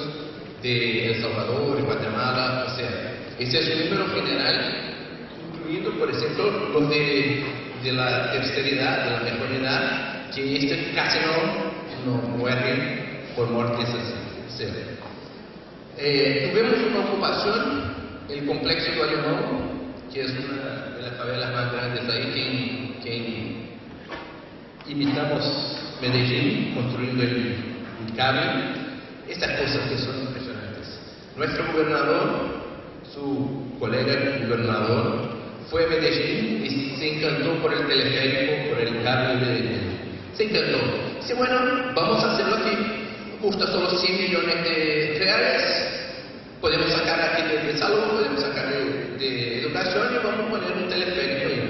de El Salvador, Guatemala, o sea, ese es un número general, incluyendo, por ejemplo, los de la tercera edad, de la mejor edad, que casi no mueren por muertes así. Tuvimos una ocupación, el complejo do Alemão, que es una de las favelas más grandes ahí, que imitamos Medellín, construyendo el cable. Estas cosas que son impresionantes. Nuestro gobernador, su colega gobernador, fue a Medellín y se encantó por el teleférico, por el cable de Medellín. Se encantó. Dice, bueno, vamos a hacerlo aquí. Cuesta solo 100 millones de reales. Podemos sacar aquí de salud, podemos sacar de educación y vamos a poner un teleférico ahí.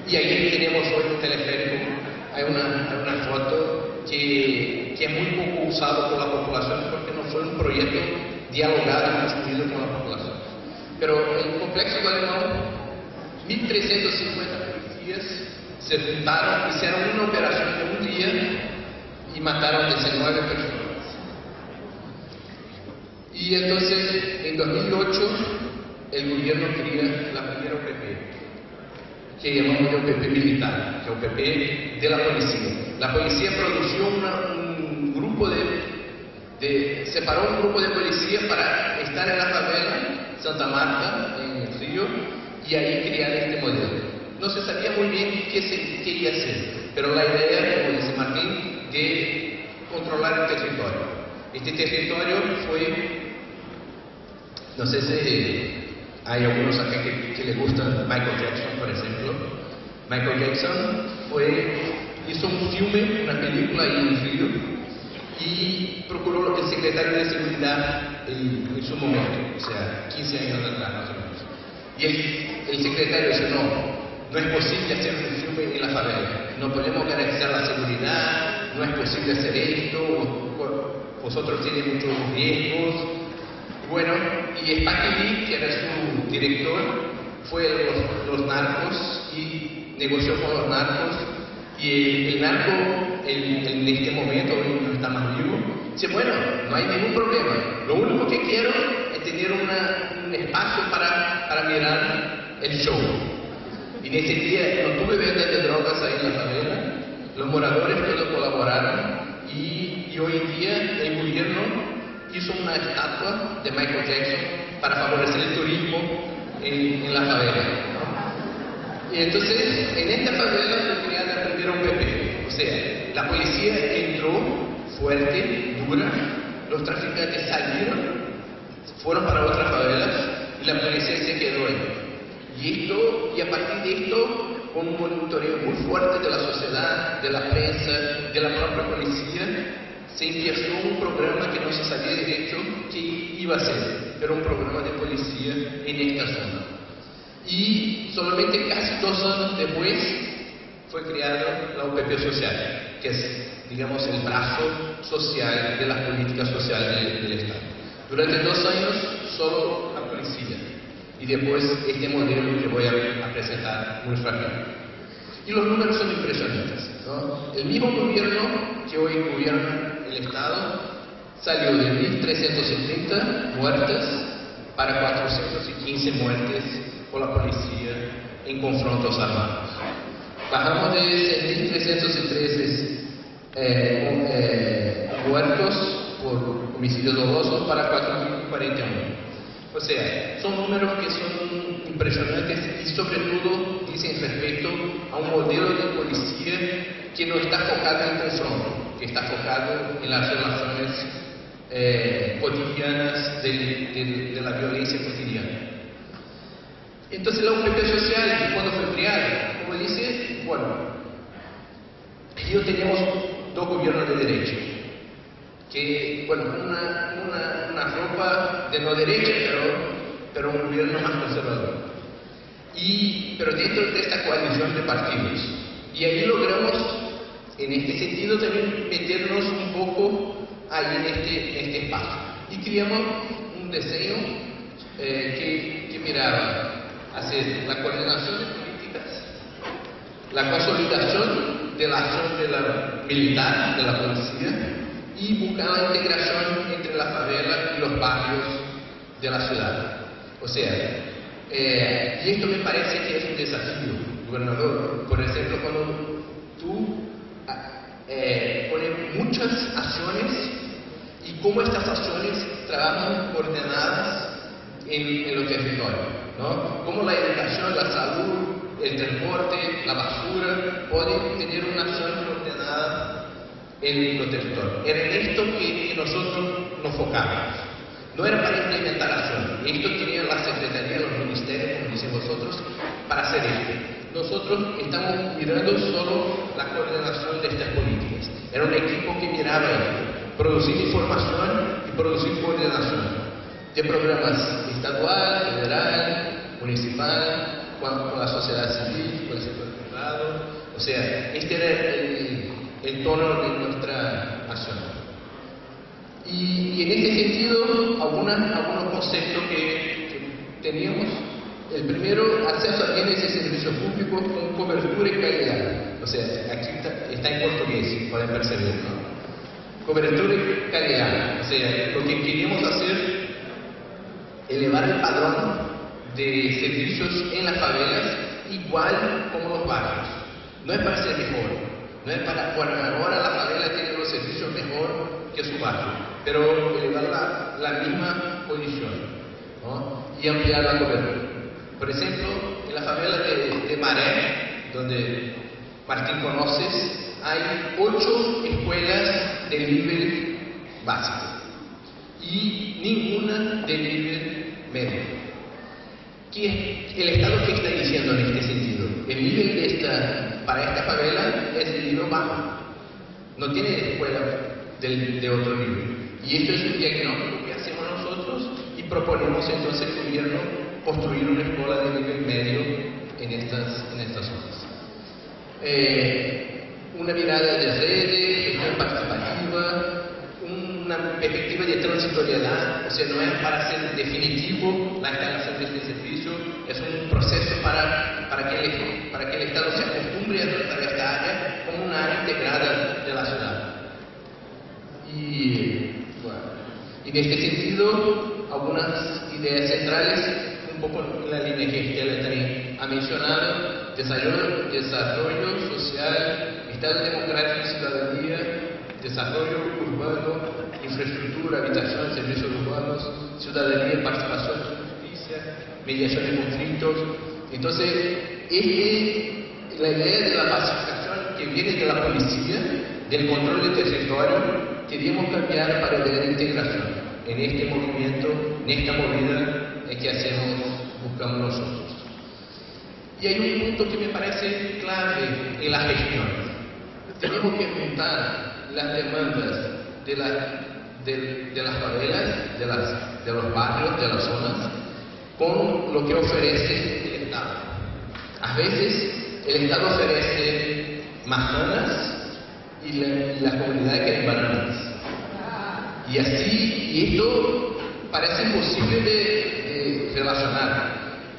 Y ahí tenemos hoy un teleférico. Hay una foto que es muy poco usado por la población porque no fue un proyecto dialogado y construido con la población. Pero el complejo do Alemão, 1.350 policías se juntaron, hicieron una operación de un día y mataron 19 personas. Y entonces, en 2008, el gobierno crea la primera OPP, que llamamos de OPP militar, que es OPP de la policía. La policía produjo un grupo separó un grupo de policías para estar en la favela Santa Marta, en el Río, y ahí crear este modelo. No se sabía muy bien qué se quería hacer, pero la idea, como dice Martín, de controlar el territorio. Este territorio fue, no sé si hay algunos acá que les gusta Michael Jackson, por ejemplo. Michael Jackson hizo un filme, una película ahí en el Río, y procuró el secretario de Seguridad en su momento, o sea, 15 años atrás más o menos. Y el secretario dice, no es posible hacer un filme en la favela, no podemos garantizar la seguridad, no es posible hacer esto, vosotros tienen muchos riesgos. Bueno, y Spike Lee, que era su director, fue a los narcos y negoció con los narcos. Y el narco, en este momento, hoy no está más vivo, dice, bueno, no hay ningún problema. Lo único que quiero es tener un espacio para mirar el show. Y en ese día no tuve venta de drogas ahí en la favela, los moradores todos colaboraron y hoy en día el gobierno hizo una estatua de Michael Jackson para favorecer el turismo en la favela. Y entonces, en esta favela se crearon la primera OPP. O sea, la policía entró fuerte, dura, los traficantes salieron, fueron para otras favelas y la policía se quedó ahí. Y a partir de esto, con un monitoreo muy fuerte de la sociedad, de la prensa, de la propia policía, se empezó un programa que no se sabía de hecho qué iba a ser, pero un programa de policía en esta zona. Y solamente casi 2 años después fue creada la OPP social, que es, digamos, el brazo social de las políticas sociales del Estado. Durante 2 años solo la policía y después este modelo que voy a presentar muy rápido. Y los números son impresionantes, ¿no? El mismo gobierno que hoy gobierna el Estado salió de 1.370 muertes para 415 muertes por la policía en confrontos armados. Bajamos de 6.313 muertos por homicidios dolosos para 4.041. O sea, son números que son impresionantes y sobre todo dicen respecto a un modelo de policía que no está focado en el confronto, que está focado en las relaciones cotidianas de la violencia cotidiana. Entonces la UPP social, cuando fue creada, como dice, bueno, teníamos dos gobiernos de derecha, que, bueno, una ropa de no derecha, pero un gobierno más conservador. Pero dentro de esta coalición de partidos. Y ahí logramos, en este sentido, también meternos un poco ahí en este espacio. Y creamos un diseño que miraba hacia la coordinación de políticas, la consolidación de la acción militar, de la policía, y buscar la integración entre la favela y los barrios de la ciudad. O sea, y esto me parece que es un desafío, gobernador. Por ejemplo, cuando tú pones muchas acciones y cómo estas acciones trabajan coordenadas en los territorios, ¿no? Cómo la educación, la salud, el transporte, la basura pueden tener una acción coordenada en los territorios. Era en esto que nosotros nos focamos. No era para implementar acción. Esto tenía la Secretaría, los ministerios, como dicen vosotros, para hacer esto. Nosotros estamos mirando solo la coordinación de estas políticas. Era un equipo que miraba esto, producir información y producir coordinación de programas estadual, federal, municipal, con la sociedad civil, con el sector privado. O sea, este era el tono de nuestra acción. Y en este sentido, algunos conceptos que teníamos. El primero, acceso a bienes y servicios públicos con cobertura y calidad. O sea, aquí está en portugués, pueden percibir, ¿no? Cobertura y calidad. O sea, lo que queríamos hacer, elevar el padrón de servicios en las favelas igual como los barrios. No es para ser mejor, no es para, bueno, ahora la favela tiene los servicios mejor que su barrio, pero elevar la misma posición, ¿no? Y ampliar la cobertura. Por ejemplo, en la favela de Maré, donde Martín conoces, hay 8 escuelas de nivel básico y ninguna de nivel medio. El Estado, ¿qué está diciendo en este sentido? El nivel para esta favela es el nivel bajo, no tiene escuela de otro nivel. Y esto es un diagnóstico que hacemos nosotros y proponemos entonces al gobierno construir una escuela de nivel medio en estas zonas. Una mirada de redes, gestión participativa, una perspectiva de transitoriedad, o sea, no es para ser definitivo la instalación de este servicio, es un proceso para que el Estado se acostumbre a tratar esta área como una área integrada de la ciudad. Y en este sentido, algunas ideas centrales, un poco en la línea que Estela también ha mencionado: desarrollo social, Estado democrático y ciudadanía, desarrollo urbano, infraestructura, habitación, servicios urbanos, ciudadanía, participación, justicia, mediación de conflictos. Entonces, la idea de la pacificación que viene de la policía, del control del territorio, queríamos cambiar para la idea de integración en este movimiento, en esta movida que buscamos nosotros. Y hay un punto que me parece clave en la gestión. Tenemos que juntar las demandas de las favelas, de los barrios, de las zonas, con lo que ofrece el Estado. A veces el Estado ofrece manzanas y las comunidades quieren bananas. Y esto parece imposible de relacionar.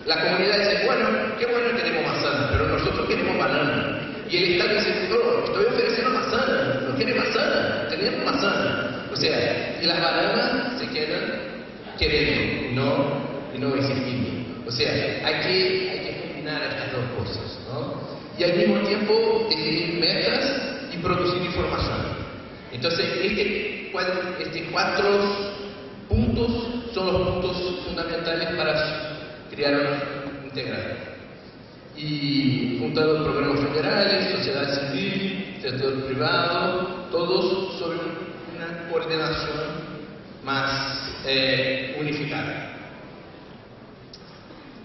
La comunidad dice, bueno, qué bueno que tenemos manzana, pero nosotros queremos banana. Y el Estado dice, no, estoy ofreciendo manzana, no quiere manzana, tenemos manzana. O sea, y las bananas se quedan queriendo y no exigiendo. O sea, hay que combinar estas dos cosas, ¿no? Y al mismo tiempo definir metas y producir información. Entonces, estos 4 puntos son los puntos fundamentales para crear una integral. Y juntando programas federales, sociedad civil, sector privado, todos sobre una coordinación más unificada.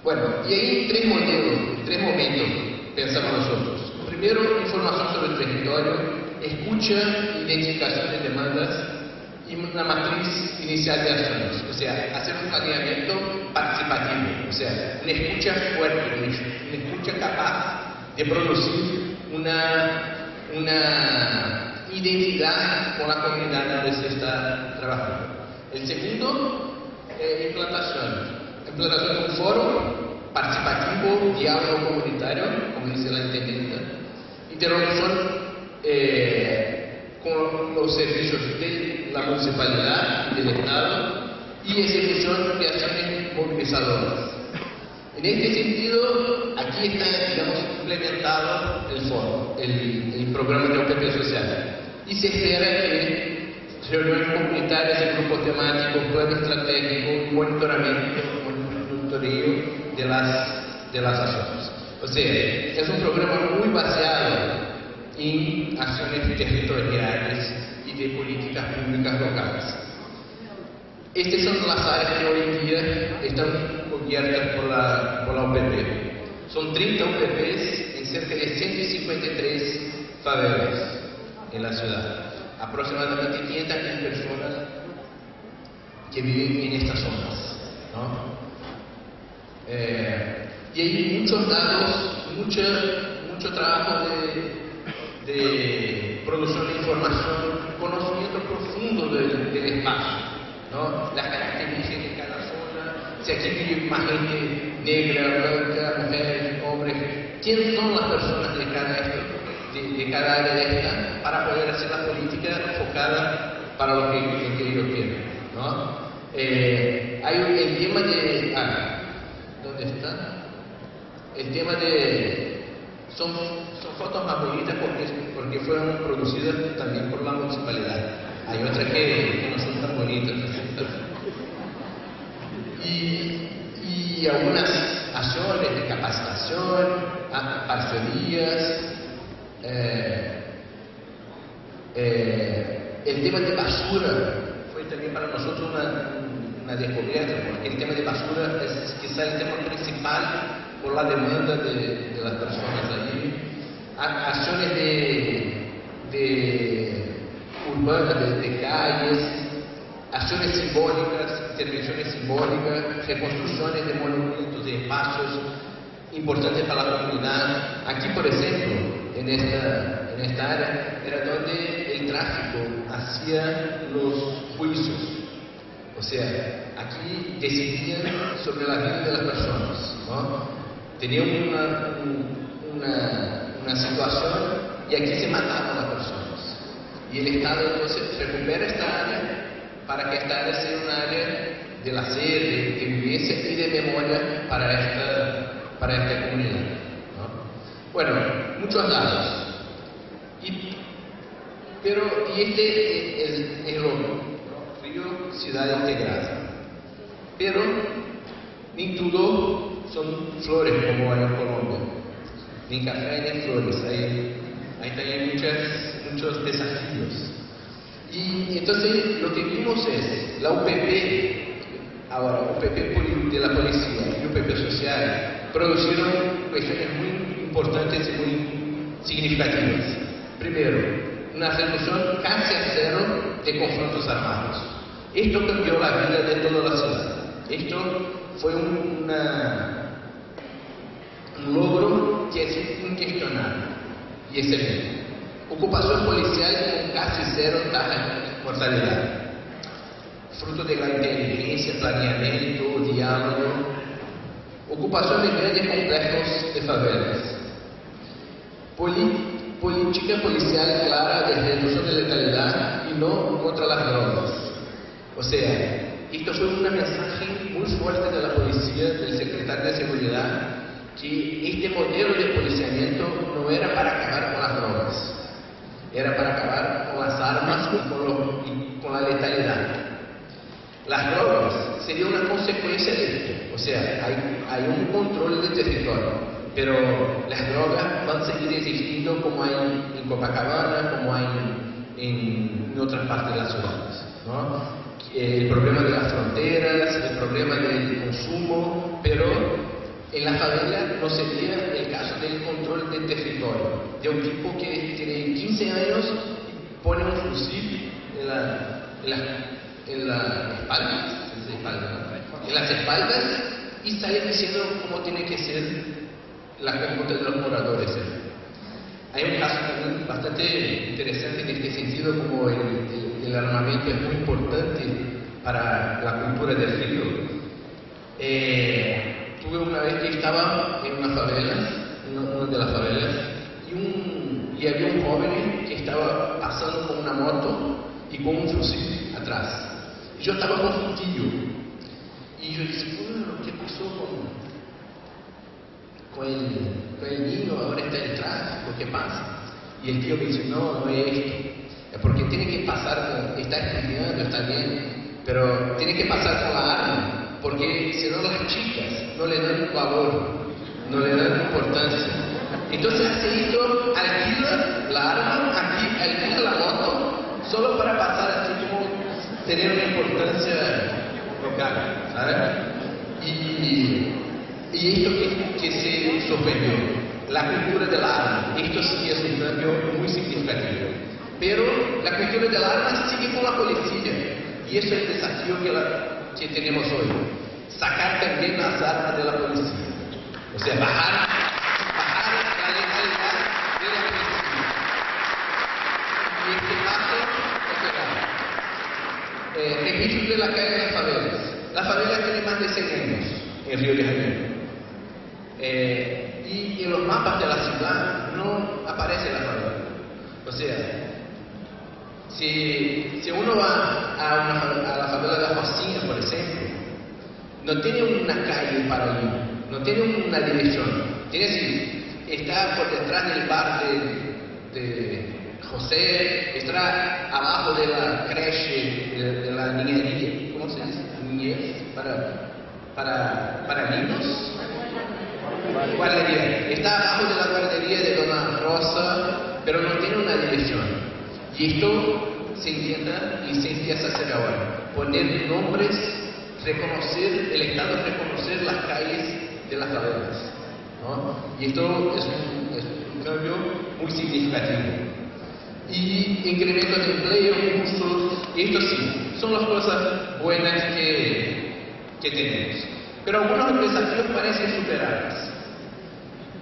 Bueno, y hay 3 modelos, 3 momentos, pensamos nosotros. Primero, información sobre el territorio, escucha, identificación de demandas y una matriz inicial de acciones. O sea, hacer un planeamiento participativo, o sea, una escucha fuerte, una escucha capaz de producir una identidad con la comunidad donde se está trabajando. El segundo, implantación. Implantación de un foro participativo, diálogo comunitario, como dice la intendenta, interrelación con los servicios de la municipalidad y del Estado y ejecución de acciones movilizadoras. En este sentido, aquí está, digamos, implementado el foro, el programa de OPP social, y se espera que reuniones comunitarias en grupos temáticos, plan estratégico, monitoreo de las acciones. O sea, es un programa muy basado en acciones territoriales y de políticas públicas locales. Estas son las áreas que hoy en día están cubiertas por la UPP. Son 30 UPPs en cerca de 153 favelas en la ciudad. Aproximadamente 500.000 personas que viven en estas zonas, ¿no? Y hay muchos datos, mucho trabajo de producción de información, conocimiento profundo del espacio, ¿no? Las características de cada zona, si aquí vive más gente negra, blanca, mujeres, hombres, quiénes son las personas de cada área de esta, para poder hacer la política enfocada para lo que ellos quieren, ¿no? Hay el tema de... ¿dónde está? El tema de... Son fotos más bonitas porque fueron producidas también por la municipalidad. Hay otras que no son tan bonitas. Y algunas acciones de capacitación, parcerías, el tema de basura fue también para nosotros una descubierta, porque el tema de basura es quizá el tema principal por la demanda de las personas allí. Acciones urbanas, de calles, acciones simbólicas, intervenciones simbólicas, reconstrucciones de monumentos, de espacios importantes para la comunidad. Aquí, por ejemplo, en esta área, era donde el tráfico hacía los juicios. O sea, aquí decidían sobre la vida de las personas, ¿no? Tenían una situación y aquí se mataban las personas. Y el Estado entonces recupera esta área para que esta área sea un área de lazer, de vivencia y de memoria para esta comunidad, ¿no? Bueno, muchos datos. Pero este es el logro, ¿no? Río, ciudad integrada. Pero ni todo son flores como hay en Colombia. Ni café ni flores. Hay también muchos desafíos. Y entonces lo que vimos es la UPP, ahora UPP de la policía y UPP social, producieron cuestiones muy importantes y muy significativas. Primero, una reducción casi a cero de conflictos armados. Esto cambió la vida de toda la ciudad. Esto fue un logro que es incuestionable y excelente. Ocupación policial con casi cero tasa de mortalidad. Fruto de la inteligencia, planeamiento, diálogo. ocupación de grandes complejos de favelas, política policial clara de reducción de letalidad y no contra las drogas. O sea, esto fue un mensaje muy fuerte de la policía, del secretario de Seguridad, que este modelo de policiamiento no era para acabar con las drogas, era para acabar con las armas y con la letalidad. Las drogas serían una consecuencia de esto, o sea, hay un control del territorio, pero las drogas van a seguir existiendo como hay en Copacabana, como hay en otras partes de las ciudades, ¿no? El problema de las fronteras, el problema del consumo, pero en la favela no sería el caso del control del territorio, de un tipo que tiene 15 años y pone un fusil en las espaldas y sale diciendo cómo tiene que ser la conducta de los moradores. Hay un caso también bastante interesante en este sentido, como el armamento es muy importante para la cultura del río. Tuve una vez que estaba en una favela, en una de las favelas, y había un joven que estaba pasando con una moto y con un fusil atrás. Y yo estaba con un tío. Y yo dije, bueno, ¿qué pasó con el niño? Ahora está en el tráfico, ¿qué pasa? Y el tío me dice, no es esto. Es porque tiene que pasar, está estudiando, está bien, pero tiene que pasar con la arma. Porque si no, las chicas no le dan valor, no le dan importancia. Entonces hace esto, alquila la arma, aquí alquila la moto, solo para pasar así como tener una importancia local, ¿sabes? Y esto que se sorprendió, la cultura del arma, esto sí es un cambio muy significativo. Pero la cultura del arma sigue con la policía, y eso es el desafío que tenemos hoy. Sacar también las armas de la policía. O sea, bajar la letalidad de la policía. Y este paso es grave. Registro de la calle de las favelas. La favela tiene más de 100 años en Río de Janeiro. Y en los mapas de la ciudad no aparece la favela. O sea, si uno va a la favela de la Rocinha, por ejemplo, no tiene una calle paralela, no tiene una dirección. Tiene así, está por detrás del bar de José, está abajo de la creche, de la niñería, ¿cómo se dice? Niñez, para niños. Guardería. Está abajo de la guardería de Dona Rosa, pero no tiene una dirección. Y esto se intenta y se empieza a hacer ahora. Poner nombres, reconocer, el Estado reconocer las calles de las favelas, ¿no? Y esto es un cambio muy significativo. Y incremento de empleo, cursos, y esto sí, son las cosas buenas que tenemos. Pero algunos desafíos parecen superables.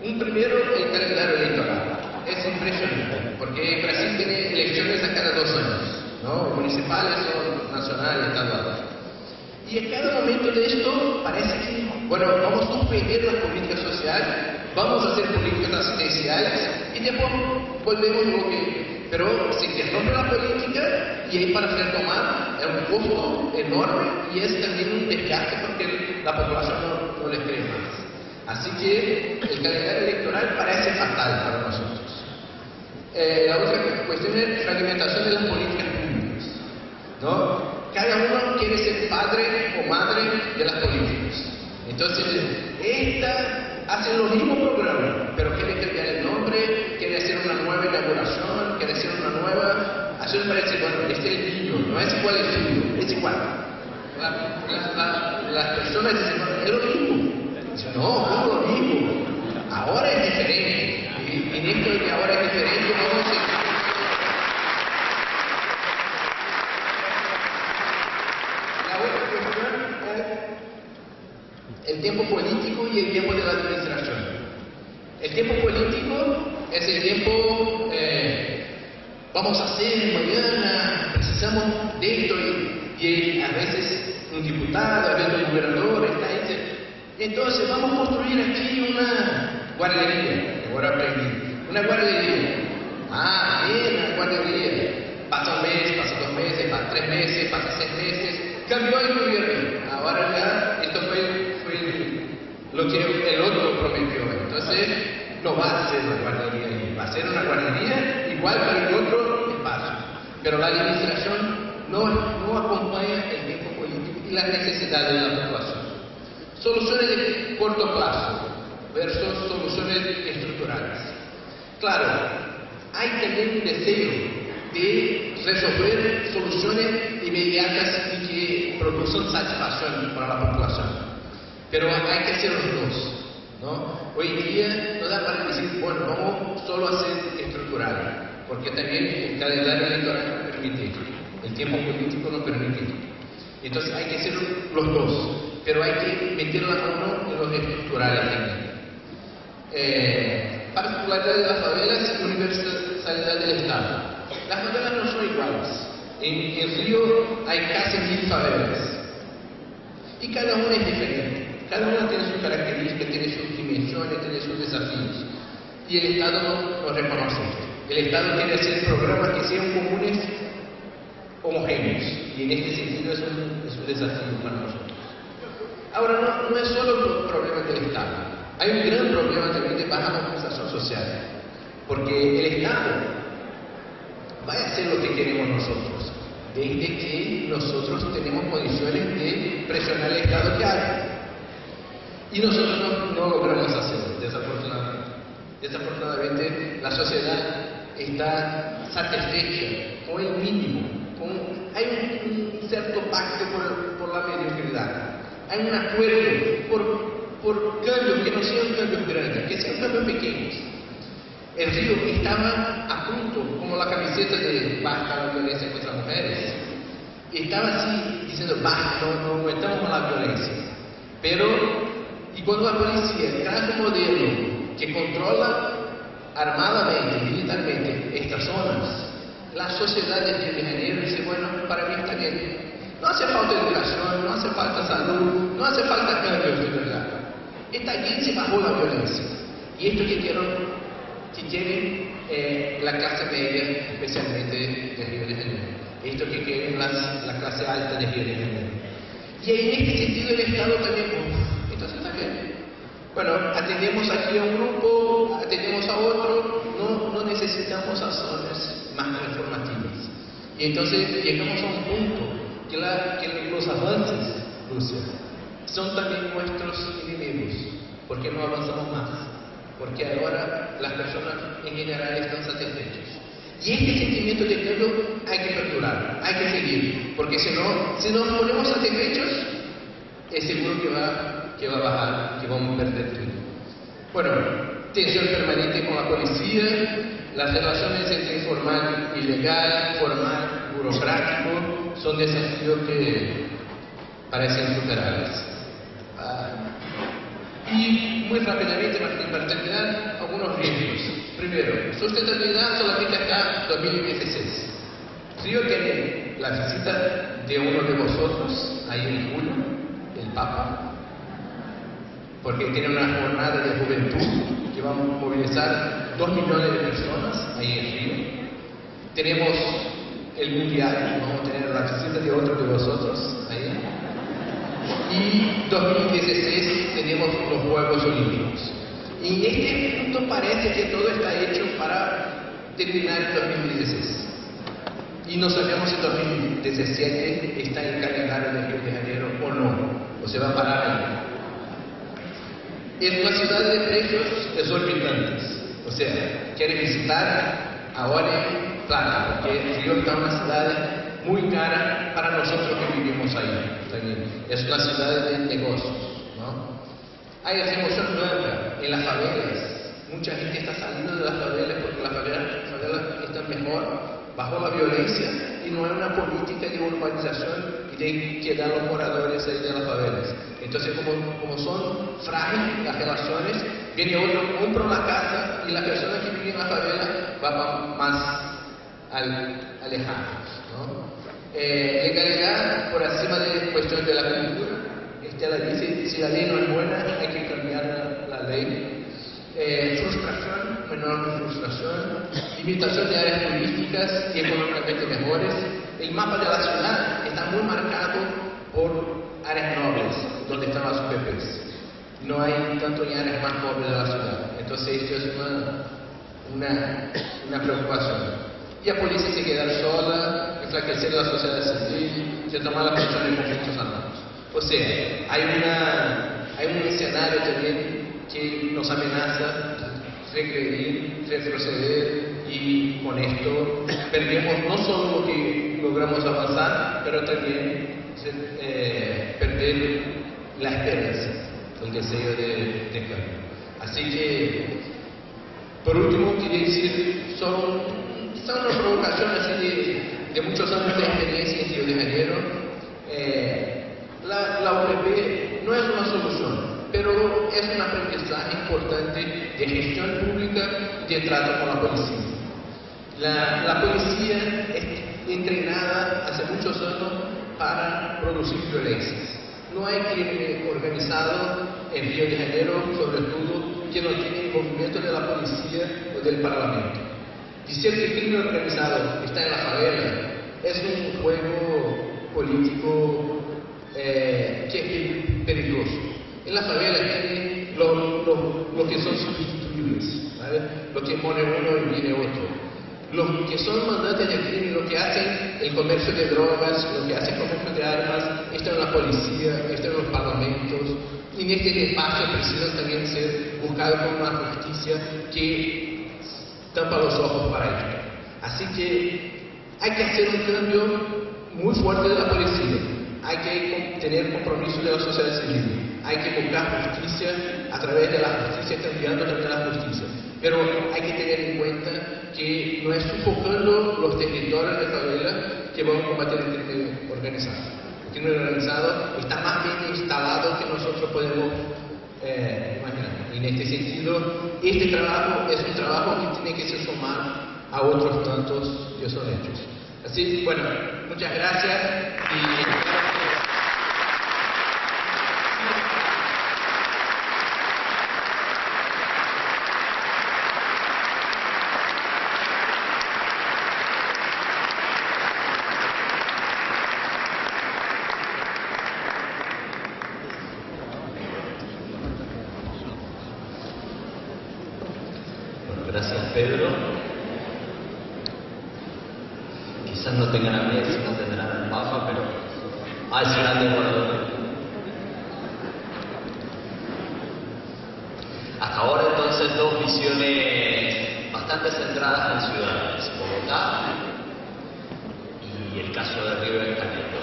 Un primero, el calendario electoral. Es impresionante, porque Brasil tiene elecciones a cada 2 años, ¿no? Municipales o nacionales, estaduales. Y en cada momento de esto parece que, bueno, vamos a suspender las políticas sociales, vamos a hacer políticas asistenciales y después volvemos lo que... Pero se interrumpe la política y ahí para retomar es un costo enorme y es también un desgaste porque la población no les cree más. Así que el calendario electoral parece fatal para nosotros. La otra cuestión es fragmentación de las políticas públicas, ¿no? Cada uno quiere ser padre o madre de las políticas. Entonces, esta hace los mismos programas, pero quiere cambiar el nombre, quiere hacer una nueva inauguración, quiere hacer una nueva... Así me parece, bueno, este es el niño, no es igual el tuyo, es igual. Las personas dicen, bueno, es lo mismo. Dicen, no, no es lo mismo. Ahora es diferente. Y en esto de que ahora es diferente, vamos a... El tiempo político y el tiempo de la administración. El tiempo político es el tiempo, vamos a hacer mañana, precisamos de esto, y a veces un diputado, a veces un gobernador está ahí, Entonces vamos a construir aquí una guardería, ahora aprendí, una guardería. Ah, bien, una guardería. Pasa un mes, pasa 2 meses, pasa 3 meses, pasa 6 meses, cambió el gobierno. Ahora ya esto fue lo que el otro prometió. Entonces no va a ser una guardería, va a ser una guardería igual que el otro espacio. Pero la administración no acompaña el tiempo político y las necesidades de la población. Soluciones de corto plazo versus soluciones estructurales. Claro, hay también un deseo de resolver soluciones inmediatas y que produzcan satisfacción para la población. Pero hay que hacer los dos, ¿no? Hoy en día no da para decir, bueno, vamos solo a hacer estructural, porque también el calendario electoral no permite, el tiempo político no permite. Entonces hay que hacer los dos, pero hay que meter la mano en los estructurales también. Particularidad de las favelas y universalidad del Estado. Las favelas no son iguales. En Río hay casi 1000 favelas. Y cada una es diferente. Cada una tiene sus características, tiene sus dimensiones, tiene sus desafíos. Y el Estado no reconoce esto. El Estado quiere hacer programas que sean comunes, homogéneos. Y en este sentido es un desafío para nosotros. Ahora, no es solo un problema del Estado. Hay un gran problema también de baja compensación social. Porque el Estado va a hacer lo que queremos nosotros, desde que nosotros tenemos condiciones de presionar al Estado que haga. Y nosotros no logramos hacerlo, desafortunadamente. Desafortunadamente, la sociedad está satisfecha con el mínimo. Hay un cierto pacto por la mediocridad. Hay un acuerdo por cambios que no sean cambios grandes, que sean cambios pequeños. El Río estaba a punto, como la camiseta de basta la violencia contra las mujeres, estaba así diciendo basta, no aumentamos la violencia. Y cuando la policía trae un modelo que controla armadamente, militarmente estas zonas, la sociedad de Río de Janeiro dice, bueno, para mí está bien. No hace falta educación, no hace falta salud, no hace falta cambios de verdad. Está bien, se bajó la violencia. Y esto que quieren la clase media, especialmente de Río de Janeiro. Esto que quieren la clase alta de Río de Janeiro. Y en este sentido el Estado también, entonces también, bueno, atendemos aquí a un grupo, atendemos a otro, no necesitamos acciones más reformativas. Y entonces llegamos a un punto que los avances, Lúcia, son también nuestros enemigos, porque no avanzamos más, porque ahora las personas en general están satisfechas. Y este sentimiento de cambio hay que perdurar, hay que seguir, porque si no nos ponemos satisfechos, es seguro que va a bajar, que vamos a perder todo. Bueno, tensión permanente con la policía, las relaciones entre informal y legal, formal, burocrático, son desafíos que parecen superables. Y muy rápidamente, para terminar, algunos riesgos. Primero, sustentabilidad solamente hasta 2016. Río tiene la visita de uno de vosotros, ahí en julio, el Papa, porque tiene una jornada de juventud que va a movilizar 2 millones de personas ahí en Río. Tenemos el Mundial, vamos a tener la visita de otro de vosotros ahí. Y 2016 tenemos los Juegos Olímpicos. Y en este punto parece que todo está hecho para terminar en 2016. Y no sabemos si 2017 está en el calendario de Río de Janeiro o no, o se va a parar ahí. Es una ciudad de precios exorbitantes. O sea, quiere visitar ahora en plata, porque Río está una ciudad muy cara para nosotros que vivimos ahí. También. Es una ciudad de negocios, ¿no? Hay emoción nueva en las favelas. Mucha gente está saliendo de las favelas porque las favelas están mejor, bajo la violencia, y no hay una política de urbanización y de quedar los moradores ahí de las favelas. Entonces, como son frágiles las relaciones, viene otro, compra una casa y la persona que vive en la favela va más alejados, ¿no? Legalidad por encima de cuestión de la cultura. Estela dice, si la ley no es buena, hay que cambiar la ley. Frustración, menor frustración, limitación de áreas turísticas y económicamente mejores. El mapa de la ciudad está muy marcado por áreas nobles, donde están las UPPs. No hay tanto en áreas más pobres de la ciudad. Entonces esto es una preocupación. Y la policía se queda sola, enflaquecer la sociedad civil, retomar la presión de conflictos armados. O sea, hay un escenario también que nos amenaza regredir, retroceder, y con esto perdemos no solo lo que logramos avanzar, pero también perder la esperanza, el deseo de cambio. Así que, por último, quería decir, son una provocación así de muchos años de experiencia en Río de Janeiro. La UPP no es una solución, pero es un aprendizaje importante de gestión pública y de trato con la policía. La policía es entrenada hace muchos años para producir violencias. No hay crimen organizado en Río de Janeiro, sobre todo, que no tiene involucramiento de la policía o del parlamento. Decir que el crimen organizado está en la favela es un juego político que es peligroso. En la favela tiene lo que son sustituibles, ¿vale? Lo que pone uno y viene otro. Los que son mandantes de crimen, lo que hacen el comercio de drogas, lo que hacen el comercio de armas, está en la policía, está en los parlamentos, y en este espacio precisan también ser buscados por una justicia que tampa los ojos para esto. Así que hay que hacer un cambio muy fuerte de la policía, hay que tener compromiso de la sociedad civil, hay que buscar justicia a través de la justicia, cambiando también la justicia. Pero hay que tener en cuenta que no es sufocando los territorios de favela que vamos a combatir el crimen organizado. El crimen organizado está más bien instalado que nosotros podemos imaginar. Y en este sentido, este trabajo es un trabajo que tiene que ser sumado a otros tantos que son hechos. Así, bueno, muchas gracias. Gracias, Pedro. Quizás no tengan a mí, no tendrán al Papa, pero es grande guardador. Hasta ahora, entonces, dos visiones bastante centradas en ciudades: Bogotá y el caso de Río de Janeiro.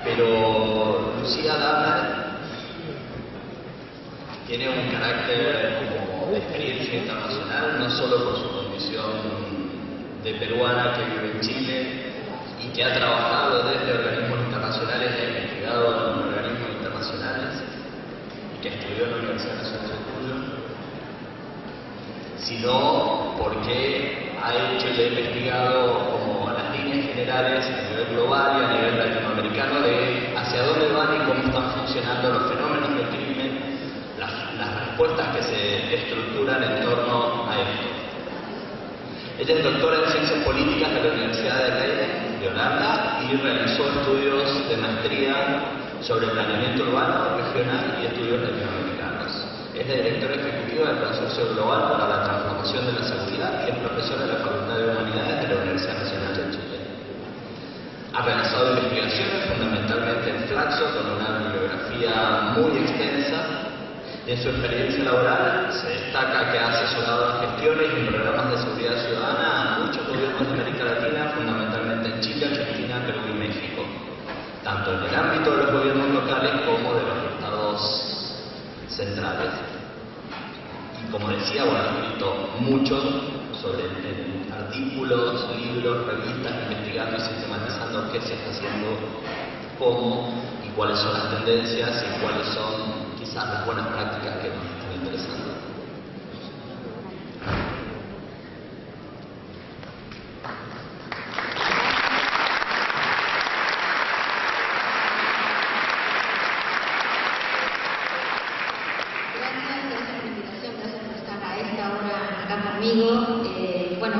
Pero Lucía Dahmer tiene un carácter como de experiencia internacional, no solo por su condición de peruana que vive en Chile y que ha trabajado desde organismos internacionales, ha investigado en organismos internacionales y que estudió en la Universidad Nacional del Cuyo, sino porque ha hecho y ha investigado como las líneas generales a nivel global y a nivel latinoamericano de hacia dónde van y cómo están funcionando los fenómenos del crimen, las respuestas que se estructuran en torno a esto. Ella es doctora en Ciencias Políticas de la Universidad de Leiden, de Holanda, y realizó estudios de maestría sobre planeamiento urbano, regional y estudios latinoamericanos. Es la directora ejecutiva del Consorcio Global para la Transformación de la Seguridad y es profesora de la Facultad de Humanidades de la Universidad Nacional de Chile. Ha realizado investigaciones fundamentalmente en Flaxo, con una bibliografía muy extensa. En su experiencia laboral se destaca que ha asesorado las gestiones y programas de seguridad ciudadana a muchos gobiernos de América Latina, fundamentalmente en Chile, Argentina, Perú y México, tanto en el ámbito de los gobiernos locales como de los estados centrales. Y como decía, bueno, ha escrito mucho sobre artículos, libros, revistas, investigando y sistematizando qué se está haciendo, cómo y cuáles son las tendencias y cuáles son quizás las buenas prácticas que nos están interesando. amigo. Bueno,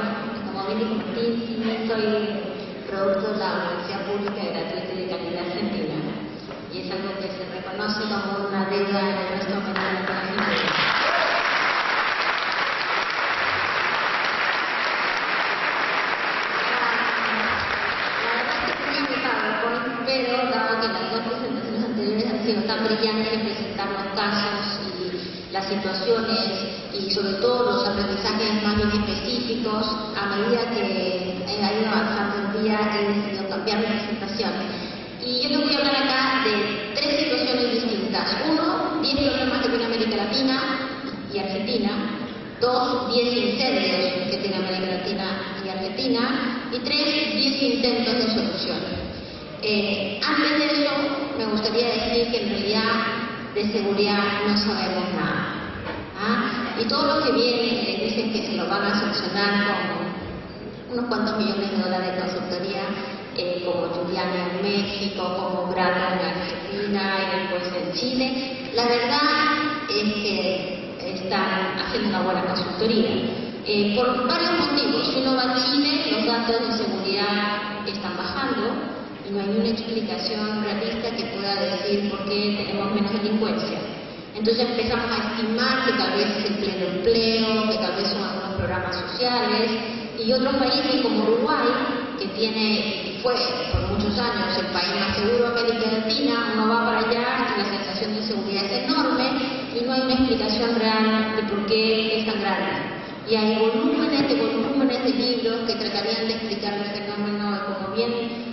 como bien dijo Martín, sí, soy producto de la Universidad Pública Gratuita y de Calidad Argentina, y es algo que se reconoce como una deuda en nuestro momento para la gente. Pero dado que las dos presentaciones anteriores han sido tan brillantes en presentar los casos y las situaciones y sobre todo los aprendizajes más bien específicos, a medida que ha ido avanzando el día he decidido cambiar mi presentación. Y yo les voy a hablar acá de tres situaciones distintas. Uno, 10 problemas que tiene América Latina y Argentina. Dos, 10 incendios que tiene América Latina y Argentina. Y tres, 10 intentos de solución. Antes de eso, me gustaría decir que en realidad de seguridad no sabemos nada. Y todos los que vienen dicen que se lo van a solucionar con unos cuantos millones de dólares de consultoría, como Juliana en México, como Grato en Argentina y después en Chile. La verdad es que están haciendo una buena consultoría. Por varios motivos. Si uno va a Chile, los datos de seguridad están bajando. Y no hay una explicación realista que pueda decir por qué tenemos menos delincuencia. Entonces empezamos a estimar que tal vez es el pleno empleo, que tal vez son algunos programas sociales, y otros países como Uruguay, que tiene y fue por muchos años el país más seguro de América Latina, uno va para allá y la sensación de seguridad es enorme y no hay una explicación real de por qué es tan grande. Y hay volúmenes de libros que tratarían de explicar el fenómeno, como bien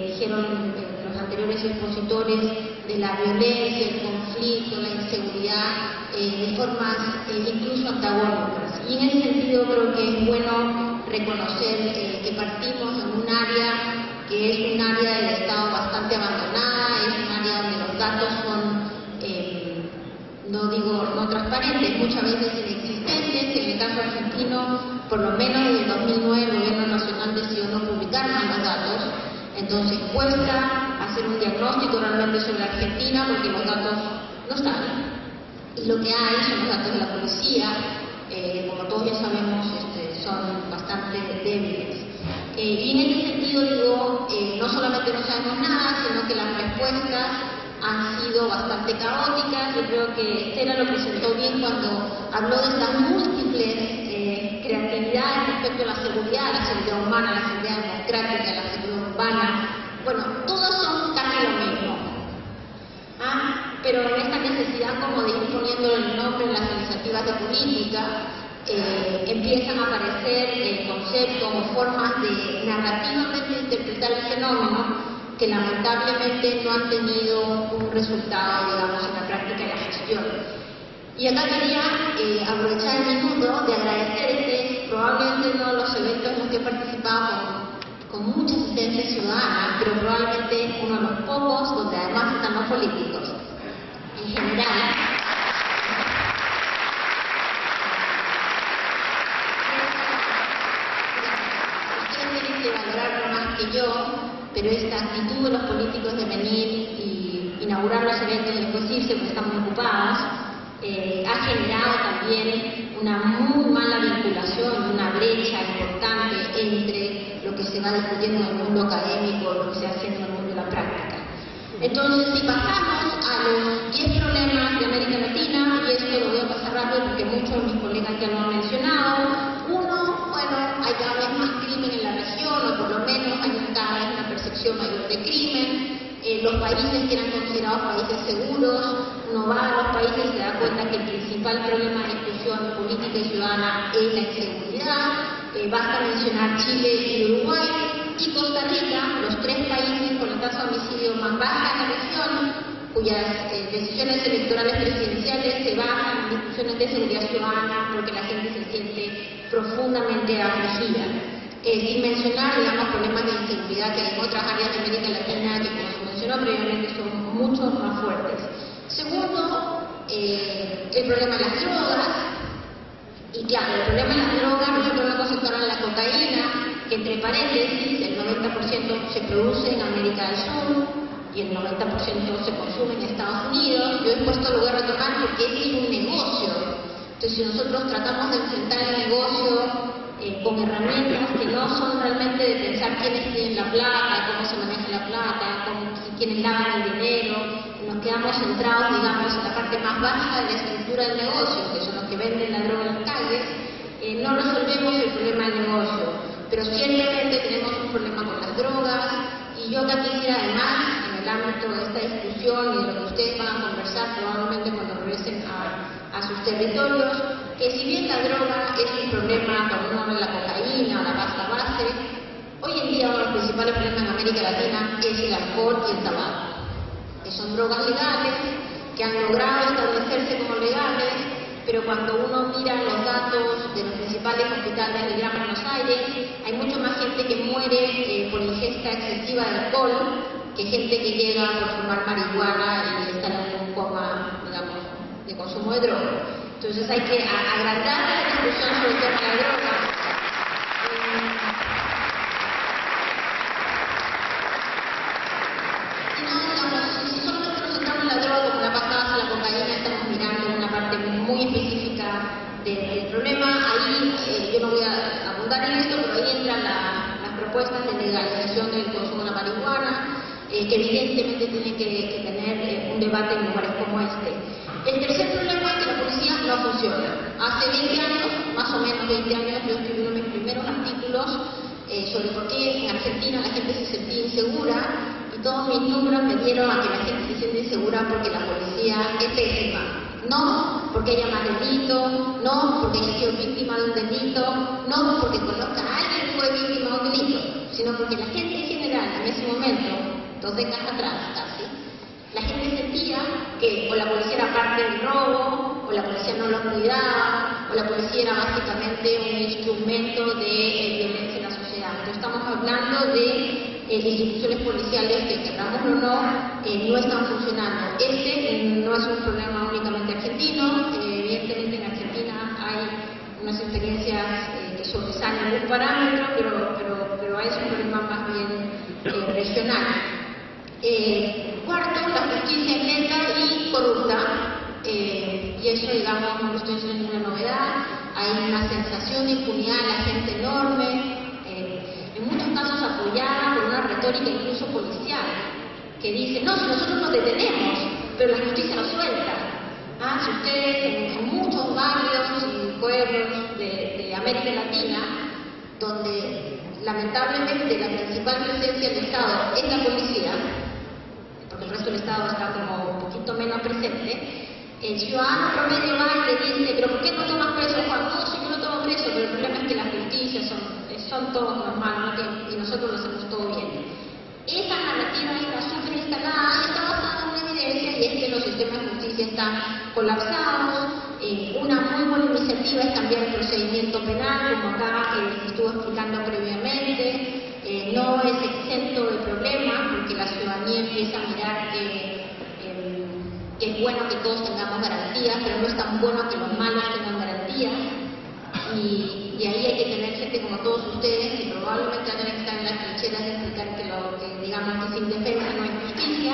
dijeron los anteriores expositores, de la violencia, el conflicto, la inseguridad, de formas incluso antagónicas. Y en ese sentido creo que es bueno reconocer que partimos en un área que es un área del Estado bastante abandonada, es un área donde los datos son, no digo no transparentes, muchas veces inexistentes. En el caso argentino, por lo menos desde el 2009 el gobierno nacional decidió no publicar más los datos. Entonces cuesta hacer un diagnóstico realmente sobre Argentina porque los datos no están. Y lo que hay son los datos de la policía, como todos ya sabemos, son bastante débiles. Y en ese sentido digo, no solamente no sabemos nada, sino que las respuestas han sido bastante caóticas. Yo creo que Estela lo presentó bien cuando habló de estas múltiples creatividades respecto a la seguridad humana, la seguridad democrática, la seguridad urbana. Bueno, todas son casi lo mismo. Pero en esta necesidad como de ir poniendo el nombre en las iniciativas de política, empiezan a aparecer conceptos o formas de narrativamente interpretar el fenómeno que lamentablemente no han tenido un resultado, digamos, en la práctica de la gestión. Y acá quería aprovechar el minuto de agradecer probablemente uno de los eventos en los que he participado con mucha asistencia ciudadana, pero probablemente uno de los pocos donde además están los políticos. En general, ustedes tienen que valorarlo más que yo, pero esta actitud de los políticos de venir y inaugurar los eventos y después irse porque están muy ocupados, ha generado también una muy mala vinculación, una brecha importante entre lo que se va discutiendo en el mundo académico y lo que se hace en el mundo de la práctica. Entonces, si pasamos a los 10 problemas de América Latina, y esto lo voy a pasar rápido porque muchos de mis colegas ya lo han mencionado. Uno, bueno, hay cada vez más crimen en la región, o por lo menos hay cada vez una percepción mayor de crimen. Los países que eran considerados países seguros, uno va a los países y se da cuenta que el principal problema de discusión política y ciudadana es la inseguridad. Basta mencionar Chile y Uruguay y Costa Rica, los tres países con la tasa de homicidio más baja en la región, cuyas decisiones electorales presidenciales se basan en discusiones de seguridad ciudadana porque la gente se siente profundamente afligida. Sin mencionar, digamos, problemas de inseguridad que hay en otras áreas de América Latina que, como se mencionó previamente, son mucho más fuertes. Segundo, el problema de las drogas. Y claro, el problema de las drogas, nosotros lo concentramos en la cocaína, que entre paréntesis, el 90% se produce en América del Sur y el 90% se consume en Estados Unidos. Yo he puesto lugar a tomar porque es un negocio. Entonces, si nosotros tratamos de enfrentar el negocio con herramientas que no son realmente de pensar quiénes tienen la plata, cómo se maneja la plata, quiénes lavan el dinero, nos quedamos centrados, digamos, en la parte más baja de la estructura del negocio, que son los que venden la droga en las calles, no resolvemos el problema del negocio, pero ciertamente tenemos un problema con las drogas, y yo acá quisiera además, en el ámbito de esta discusión y de lo que ustedes van a conversar probablemente cuando regresen a sus territorios, que si bien la droga es un problema cuando uno habla de la cocaína o la pasta base, hoy en día uno de los principales problemas en América Latina es el alcohol y el tabaco, que son drogas legales, que han logrado establecerse como legales, pero cuando uno mira los datos de los principales hospitales de Gran Buenos Aires, hay mucho más gente que muere por ingesta excesiva de alcohol que gente que llega por fumar marihuana y estar en un coma, digamos, de consumo de droga. Entonces hay que agrandar la discusión sobre el tema de la droga. Si solamente nos centramos en la droga como la pasta base, la cocaína, estamos mirando una parte muy específica del problema. Ahí yo no voy a abundar en esto, pero ahí entran las propuestas de legalización del consumo de la marihuana, que evidentemente tiene que tener un debate en lugares como este. El tercer problema es que la policía no funciona. Hace 20 años, más o menos 20 años, yo escribí uno de mis primeros artículos sobre por qué en Argentina la gente se sentía insegura, y todos mis números me dieron a que la gente se siente insegura porque la policía es pésima. No porque haya más delito, no porque haya sido víctima de un delito, no porque conozca a alguien que fue víctima de un delito, sino porque la gente en general en ese momento, 2 décadas atrás casi, la gente sentía que o la policía era parte del robo, o la policía no los cuidaba, o la policía era básicamente un instrumento de violencia en la sociedad. Entonces estamos hablando de instituciones policiales que, queramos o no están funcionando. Este no es un problema únicamente argentino, evidentemente en Argentina hay unas experiencias que sobresalen un parámetro, pero es un problema más bien regional. Cuarto, la justicia es lenta y corrupta, y eso, digamos, no estoy diciendo ninguna novedad. Hay una sensación de impunidad en la gente enorme, en muchos casos apoyada por una retórica incluso policial, que dice, no, si nosotros nos detenemos, pero la justicia nos suelta. Si ustedes en muchos barrios y pueblos de América Latina, donde lamentablemente la principal presencia del Estado es la policía, porque el resto del Estado está como un poquito menos presente, el ciudadano promedio va y le dice, pero ¿por qué no tomas preso, Juan? No, si yo no tomo preso, pero el problema es que las justicias son todos normales, ¿no? Y nosotros lo hacemos todo bien. Esa narrativa está súper instalada y está basada en una evidencia, y es que los sistemas de justicia están colapsados. Una muy buena iniciativa es cambiar el procedimiento penal, como acá se estuvo explicando previamente. No es exento de problemas, porque la ciudadanía empieza a mirar que es bueno que todos tengamos garantías, pero no es tan bueno que los malos tengan garantías. Y ahí hay que tener gente como todos ustedes, que probablemente van a estar en las trincheras de explicar que digamos que sin defensa no hay justicia,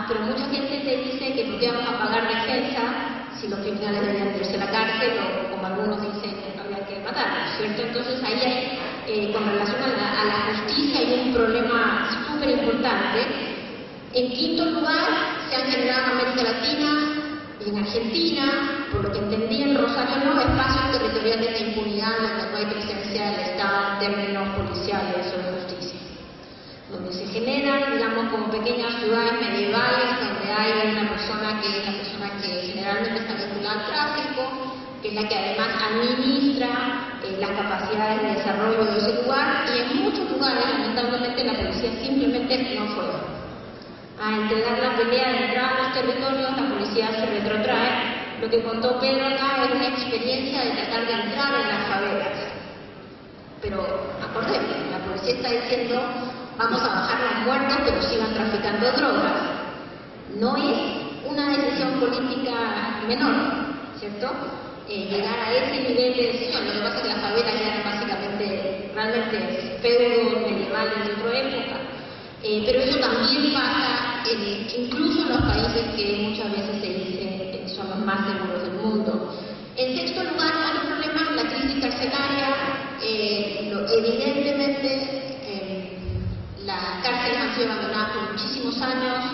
pero mucha gente te dice que por qué vamos a pagar defensa si los criminales deberían irse a la cárcel, o como algunos dicen, habría que matarlos, ¿cierto? Entonces ahí hay, con relación a la justicia, hay un problema súper importante. En quinto lugar, se han generado en América Latina y en Argentina, por lo que entendí en Rosario, no espacios territoriales de impunidad donde no hay presencia del Estado en términos policiales o de justicia, donde se generan, digamos, como pequeñas ciudades medievales donde hay una persona que es la persona que generalmente está vinculada al tráfico, que es la que además administra las capacidades de desarrollo de ese lugar, y en muchos lugares, lamentablemente, la policía simplemente no fue. A entregar la pelea de entrar a los territorios, la policía se retrotrae. Lo que contó Pedro acá es una experiencia de tratar de entrar en las favelas. Pero acordemos, la policía está diciendo, vamos a bajar las muertes, pero sigan traficando drogas. No es una decisión política menor, ¿cierto? Llegar a ese nivel de decisión. Lo que pasa es que las favelas ya eran básicamente, realmente, feudos medievales de otra época. Pero eso también pasa incluso en los países que muchas veces se dice son los más seguros del mundo. En sexto han sido abandonadas por muchísimos años.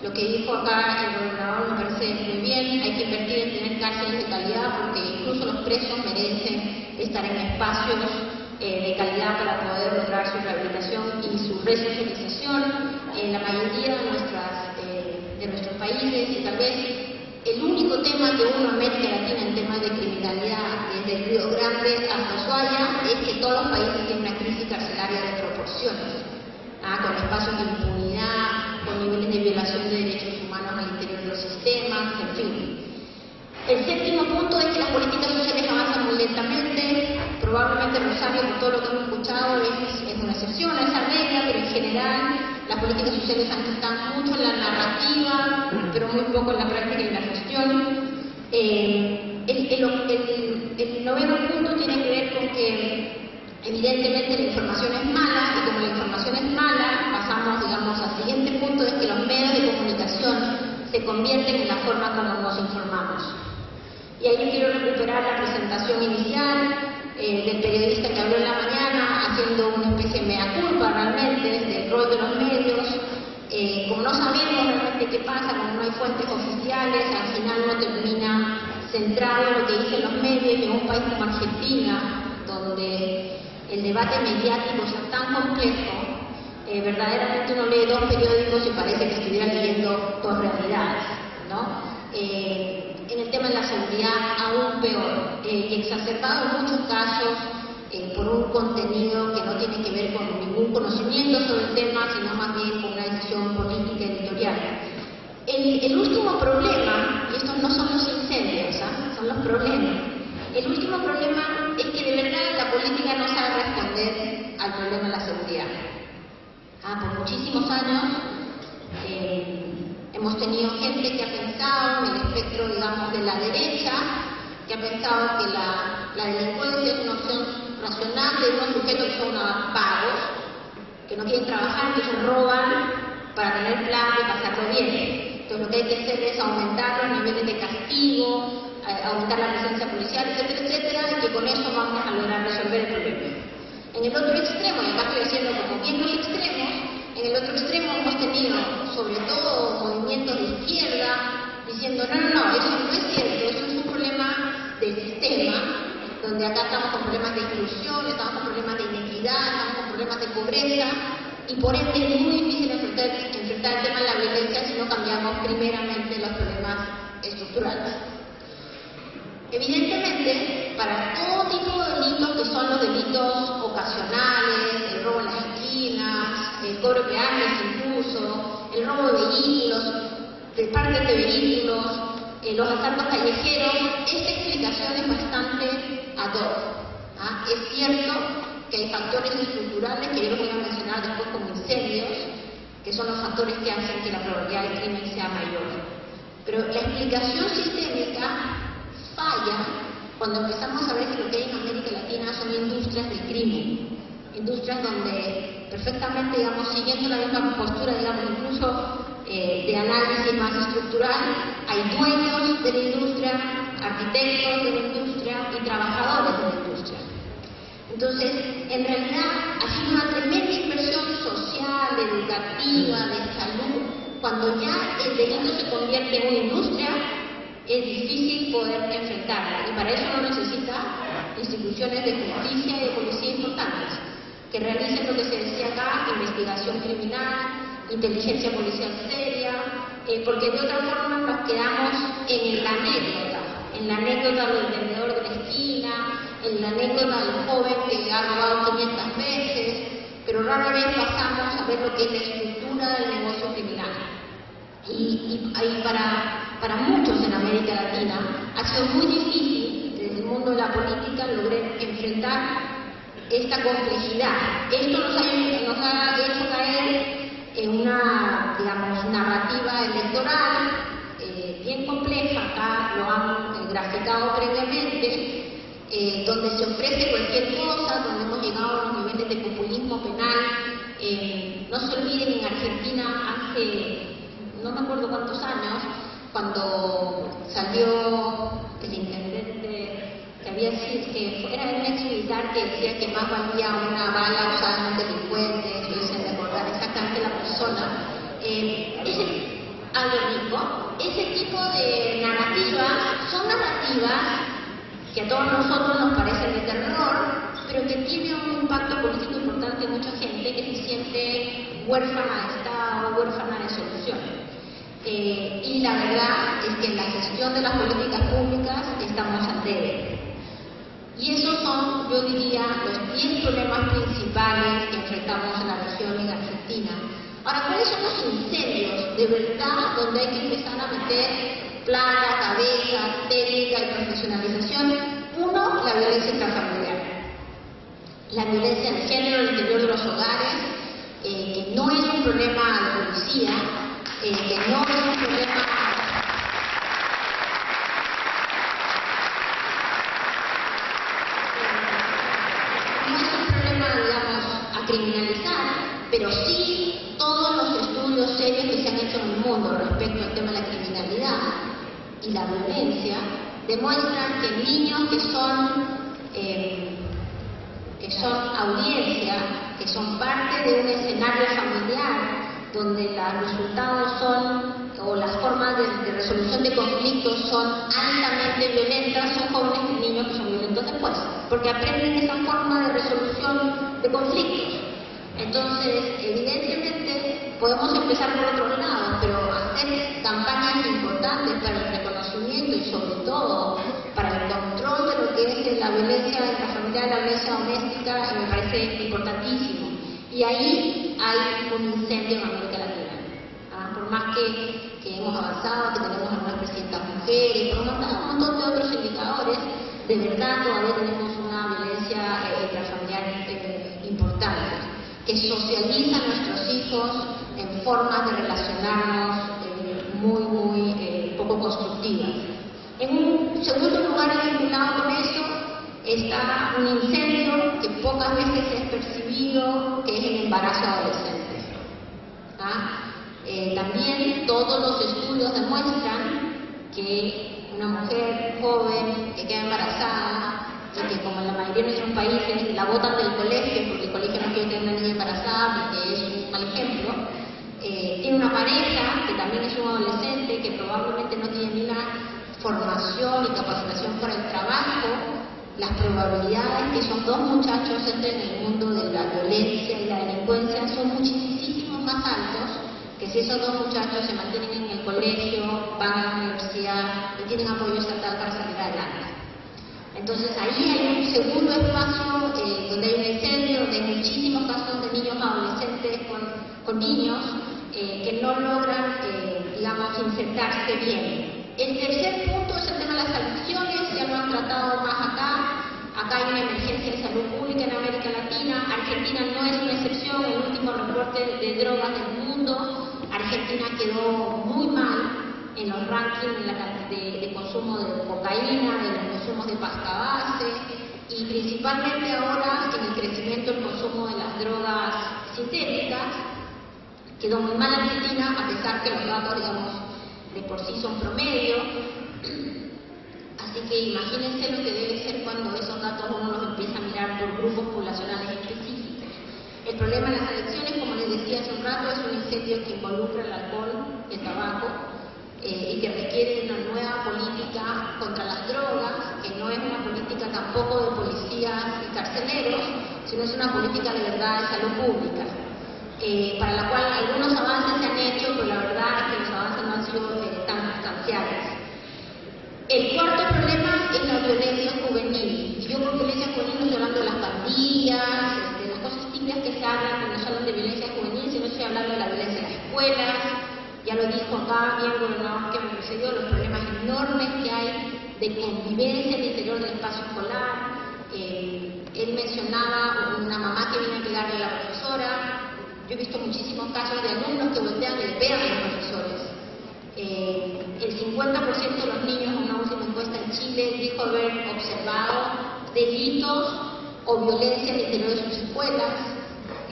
Lo que dijo acá el gobernador me parece muy bien, hay que invertir en tener cárceles de calidad porque incluso los presos merecen estar en espacios de calidad para poder lograr su rehabilitación y su resocialización. En la mayoría de nuestros países, y tal vez el único tema que uno en América Latina en temas de criminalidad, desde el Río Grande hasta Ushuaia, es que todos los países tienen una crisis carcelaria de proporciones, con espacios de impunidad, con niveles de violación de derechos humanos al interior de los sistemas, en fin. El séptimo punto es que las políticas sociales avanzan muy lentamente. Probablemente Rosario, por todo lo que hemos escuchado, es una excepción a esa regla, pero en general las políticas sociales están mucho en la narrativa, pero muy poco en la práctica y en la gestión. El noveno punto tiene que ver con que evidentemente la información es mala, y como la información es mala, pasamos, digamos, al siguiente punto, es que los medios de comunicación se convierten en la forma como nos informamos. Y ahí yo quiero recuperar la presentación inicial del periodista que habló en la mañana, haciendo una especie de mea culpa realmente del rol de los medios. Como no sabemos realmente qué pasa, como no hay fuentes oficiales, al final uno termina centrado en lo que dicen los medios, y en un país como Argentina, donde el debate mediático es tan complejo, verdaderamente uno lee dos periódicos y parece que estuviera leyendo dos realidades, ¿no? En el tema de la seguridad aún peor, exacerbado en muchos casos por un contenido que no tiene que ver con ningún conocimiento sobre el tema, sino más bien con una decisión política editorial. El último problema, y estos no son los incendios, son los problemas. El último problema es que de verdad la política no sabe responder al problema de la seguridad. Por muchísimos años hemos tenido gente que ha pensado en el espectro, digamos, de la derecha, que ha pensado que la delincuencia es una opción racional de unos sujetos que son vagos, que no quieren trabajar, que se roban para tener plata y pasarlo bien. Entonces lo que hay que hacer es aumentar los niveles de castigo, aumentar la presencia policial, etcétera, etcétera, y que con eso vamos a lograr resolver el problema. En el otro extremo, y acá estoy haciendo como bien los extremos, en el otro extremo hemos tenido sobre todo movimientos de izquierda diciendo no, eso no es cierto, eso es un problema del sistema, donde acá estamos con problemas de exclusión, estamos con problemas de inequidad, estamos con problemas de pobreza, y por ende es muy difícil enfrentar el tema de la violencia si no cambiamos primeramente los problemas estructurales. Evidentemente, para todo tipo de delitos que son los delitos ocasionales, el robo en las esquinas, el cobro de armas incluso, el robo de vehículos, de partes de vehículos, los asaltos callejeros, esta explicación es bastante ad hoc. Es cierto que hay factores estructurales que yo los voy a mencionar después como incendios, que son los factores que hacen que la probabilidad de crimen sea mayor. Pero la explicación sistémica falla cuando empezamos a ver que lo que hay en América Latina son industrias del crimen, industrias donde perfectamente, digamos, siguiendo la misma postura, digamos, incluso de análisis más estructural, hay dueños de la industria, arquitectos de la industria y trabajadores de la industria. Entonces, en realidad, hay una tremenda inversión social, educativa, de salud. Cuando ya el delito se convierte en una industria, es difícil poder enfrentarla, y para eso uno necesita instituciones de justicia y de policía importantes, que realicen lo que se decía acá, investigación criminal, inteligencia policial seria, porque de otra forma nos quedamos en la anécdota del vendedor de la esquina, en la anécdota del joven que ha robado 500 veces, pero rara vez pasamos a ver lo que es la estructura del negocio criminal. Y para muchos en América Latina ha sido muy difícil desde el mundo de la política lograr enfrentar esta complejidad. Esto nos ha hecho caer en una, digamos, narrativa electoral bien compleja. Acá lo han graficado previamente, donde se ofrece cualquier cosa, donde hemos llegado a los niveles de populismo penal. No se olviden, en Argentina hace no me acuerdo cuántos años, cuando salió el intendente que había sido, que era un ex militar, que decía que más valía una bala usada en un delincuente, y se recordar exactamente de la persona, ese tipo de narrativas son narrativas que a todos nosotros nos parecen de terror, pero que tienen un impacto político importante en mucha gente que se siente huérfana de Estado, huérfana de soluciones. Y la verdad es que en la gestión de las políticas públicas estamos al debe. Y esos son, yo diría, los 10 problemas principales que enfrentamos en la región y en Argentina. Ahora, ¿cuáles son los incendios de verdad donde hay que empezar a meter plata, cabeza, técnica y profesionalización? Uno, la violencia intrafamiliar. La violencia de género al interior de los hogares, que no es un problema de la policía, que no es un problema... criminalizar, pero sí todos los estudios serios que se han hecho en el mundo respecto al tema de la criminalidad y la violencia demuestran que niños que son audiencia, que son parte de un escenario familiar donde los resultados son, o las formas de resolución de conflictos son altamente violentas, son jóvenes y niños que son violentos después, porque aprenden esa forma de resolución de conflictos. Entonces, evidentemente, podemos empezar por otros lados, pero hacer campañas importantes para el reconocimiento y sobre todo para el control de lo que es la violencia intrafamiliar, la violencia doméstica, me parece importantísimo. Y ahí hay un incendio en América Latina. Por más que hemos avanzado, que tenemos algunas presidentas mujeres, por un montón de otros indicadores, de verdad todavía tenemos una violencia intrafamiliar importante, que socializa a nuestros hijos en formas de relacionarnos muy poco constructivas. En un segundo lugar, vinculado con eso, está un incendio que pocas veces es percibido, que es el embarazo adolescente. También todos los estudios demuestran que una mujer joven que queda embarazada y que, como en la mayoría de nuestros países, la botan del colegio porque el colegio no quiere tener una niña embarazada porque es un mal ejemplo, tiene una pareja que también es un adolescente que probablemente no tiene ni una formación y capacitación para el trabajo, las probabilidades que esos dos muchachos entren en el mundo de la violencia y la delincuencia son muchísimo más altos que si esos dos muchachos se mantienen en el colegio, van a la universidad y tienen apoyo estatal para salir adelante. Entonces ahí hay un segundo espacio donde hay un incendio, donde hay muchísimos casos de niños adolescentes con niños que no logran, digamos, insertarse bien. El tercer punto es el tema de las adicciones, ya lo han tratado más acá. Acá hay una emergencia de salud pública en América Latina. Argentina no es una excepción. El último reporte de drogas del mundo, Argentina quedó muy mal en los rankings de consumo de cocaína, de los consumos de pasta base y principalmente ahora en el crecimiento del consumo de las drogas sintéticas. Quedó muy mal Argentina, a pesar que los datos, digamos, de por sí son promedio. Así que imagínense lo que debe ser cuando esos datos uno los empieza a mirar por grupos poblacionales específicos. El problema de las adicciones, como les decía hace un rato, es un incendio que involucra el alcohol y el tabaco y que requiere una nueva política contra las drogas, que no es una política tampoco de policías y carceleros, sino es una política de verdad de salud pública. Para la cual algunos avances se han hecho, pero la verdad es que los avances no han sido tan sustanciales. El cuarto problema es la violencia juvenil. Y yo por violencia juvenil no estoy hablando de las pandillas, de las cosas típicas que se hablan cuando se hablan de violencia juvenil, sino estoy hablando de la violencia en las escuelas. Ya lo dijo acá bien el gobernador que me precedió, los problemas enormes que hay de convivencia al interior del espacio escolar. Él mencionaba una mamá que viene a pegarle a la profesora. Yo he visto muchísimos casos de alumnos que voltean y le pegan a los profesores. El 50% de los niños, en una última encuesta en Chile, dijo haber observado delitos o violencia al interior de sus escuelas.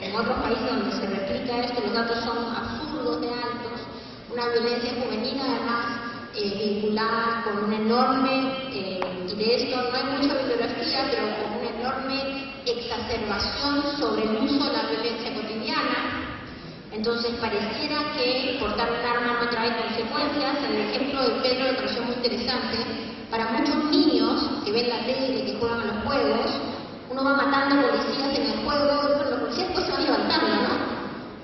En otros países donde se replica esto, los datos son absurdos de altos. Una violencia juvenil, además, vinculada con una enorme, y de esto no hay mucha bibliografía, pero con una enorme exacerbación sobre el uso de la violencia cotidiana. Entonces pareciera que portar un arma no trae consecuencias. El ejemplo de Pedro me pareció muy interesante. Para muchos niños que ven la tele, que juegan a los juegos, uno va matando policías en el juego, pero los policías después se van levantando, ¿no?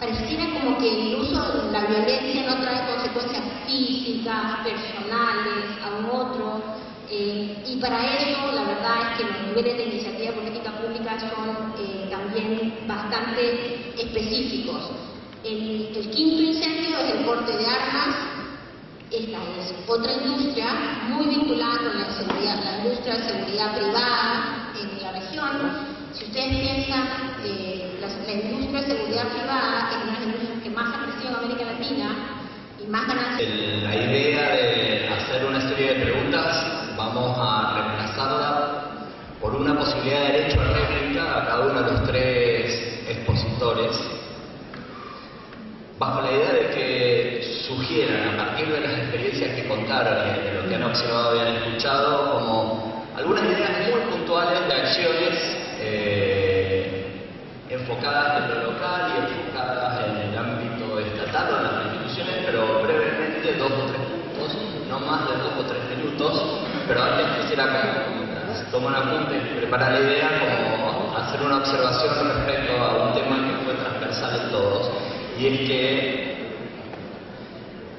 Pareciera como que el uso de la violencia no trae consecuencias físicas, personales, a un otro. Y para eso, la verdad es que los niveles de iniciativa política pública son también bastante específicos. El quinto incendio es el porte de armas. Esta es otra industria muy vinculada con la seguridad, la industria de seguridad privada en la región. Si ustedes piensan, la industria de seguridad privada es una de las industrias que más ha crecido en América Latina y más ganancias. La idea de hacer una serie de preguntas, vamos a reemplazarla por una posibilidad de derecho a réplica a cada uno de los tres expositores, bajo la idea de que sugieran, a partir de las experiencias que contaron y de lo que han observado y han escuchado, como algunas ideas muy puntuales de acciones enfocadas en lo local y enfocadas en el ámbito estatal o en las instituciones, pero brevemente 2 o 3 puntos, no más de 2 o 3 minutos, pero antes quisiera tomar un apunte y preparar la idea como hacer una observación respecto a un tema que fue transversal en todos, y es que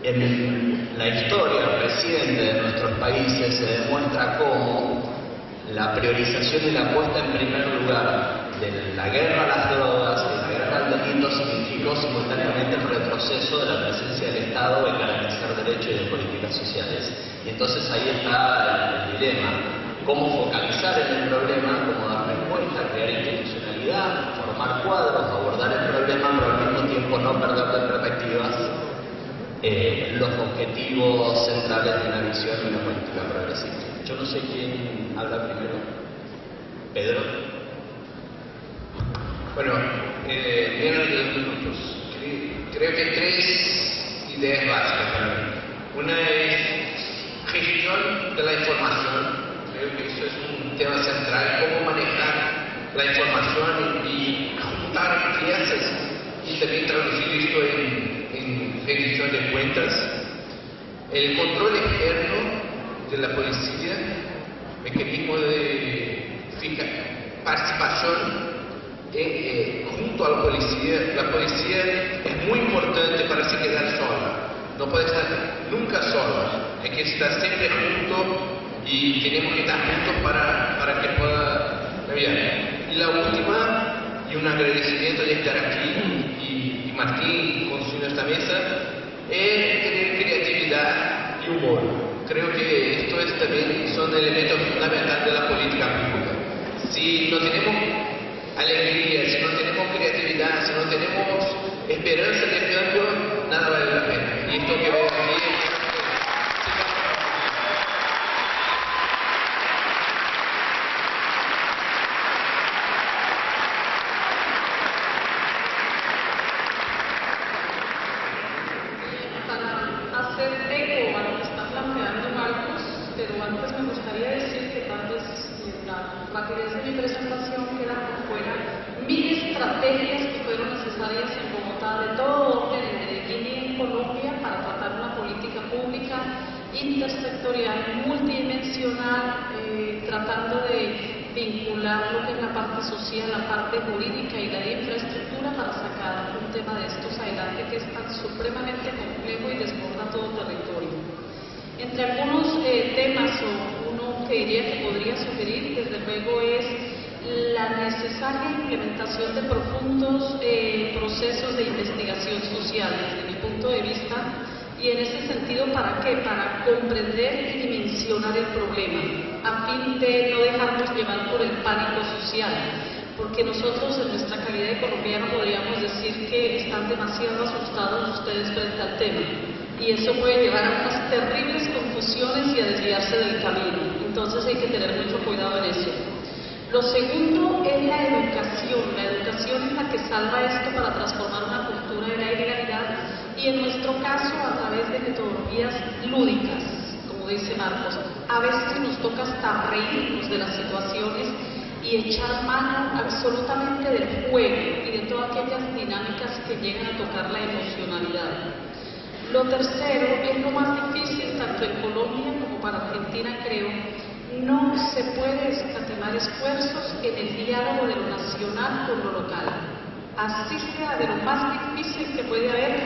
en la historia reciente de nuestros países se demuestra cómo la priorización y la puesta en primer lugar de la guerra a las drogas y la guerra al delito significó simultáneamente el retroceso de la presencia del Estado en garantizar derechos y de políticas sociales. Y entonces ahí está el dilema: cómo focalizar en el problema, cómo dar respuesta, crear institucionalidad, formar cuadros, abordar el problema, pero al mismo tiempo no perder de perspectivas los objetivos centrales de una visión y una política progresista. Yo no sé quién habla primero. Pedro. Bueno, menos de 2 minutos. Creo que hay 3 ideas básicas para mí. Una es gestión de la información. Creo que eso es un tema central, cómo manejar la información y juntar crianzas y también traducir esto en rendición de cuentas. El control externo de la policía, mecanismo de participación junto a la policía es muy importante para se quedar sola. No puede estar nunca sola, hay que estar siempre juntos y tenemos que estar juntos para que pueda cambiar. Y la última, y un agradecimiento de estar aquí, y Martín construyendo esta mesa, es tener creatividad y humor. Creo que esto también son elementos fundamentales de la política pública. Si no tenemos alegría, si no tenemos creatividad, si no tenemos esperanza de cambio, nada vale la pena. Y esto que veo aquí intersectorial, multidimensional, tratando de vincular lo que es la parte social, la parte jurídica y la de infraestructura para sacar un tema de estos adelante que es tan supremamente complejo y desborda todo territorio. Entre algunos temas, o uno que diría que podría sugerir, desde luego, es la necesaria implementación de profundos procesos de investigación social, desde mi punto de vista. Y en ese sentido, ¿para qué? Para comprender y dimensionar el problema, a fin de no dejarnos llevar por el pánico social, porque nosotros en nuestra calidad de colombiano podríamos decir que están demasiado asustados ustedes frente al tema, y eso puede llevar a unas terribles confusiones y a desviarse del camino. Entonces hay que tener mucho cuidado en eso. Lo segundo es la educación es la que salva esto para transformar una cultura de la ilegalidad, y en nuestro caso a través de metodologías lúdicas, como dice Marcos. A veces nos toca hasta reírnos de las situaciones y y echar mano absolutamente del juego y de todas aquellas dinámicas que llegan a tocar la emocionalidad. Lo tercero es lo más difícil, tanto en Colombia como para Argentina, creo. No se puede escatimar esfuerzos en el diálogo de lo nacional con lo local. Así sea de lo más difícil que puede haber,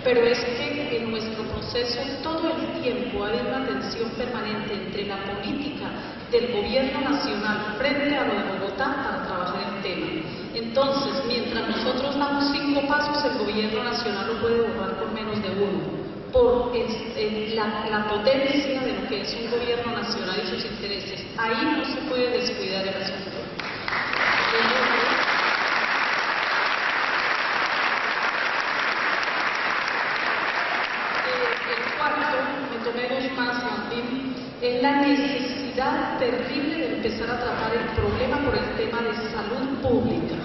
pero es que en nuestro proceso todo el tiempo hay una tensión permanente entre la política del gobierno nacional frente a lo de Bogotá para trabajar el tema. Entonces, mientras nosotros damos 5 pasos, el gobierno nacional lo puede borrar por menos de 1. Por la potencia de lo que es un gobierno nacional y sus intereses. Ahí no se puede descuidar el asunto. El cuarto, me tomé 2 más, Martín, es la necesidad terrible de empezar a tratar el problema por el tema de salud pública.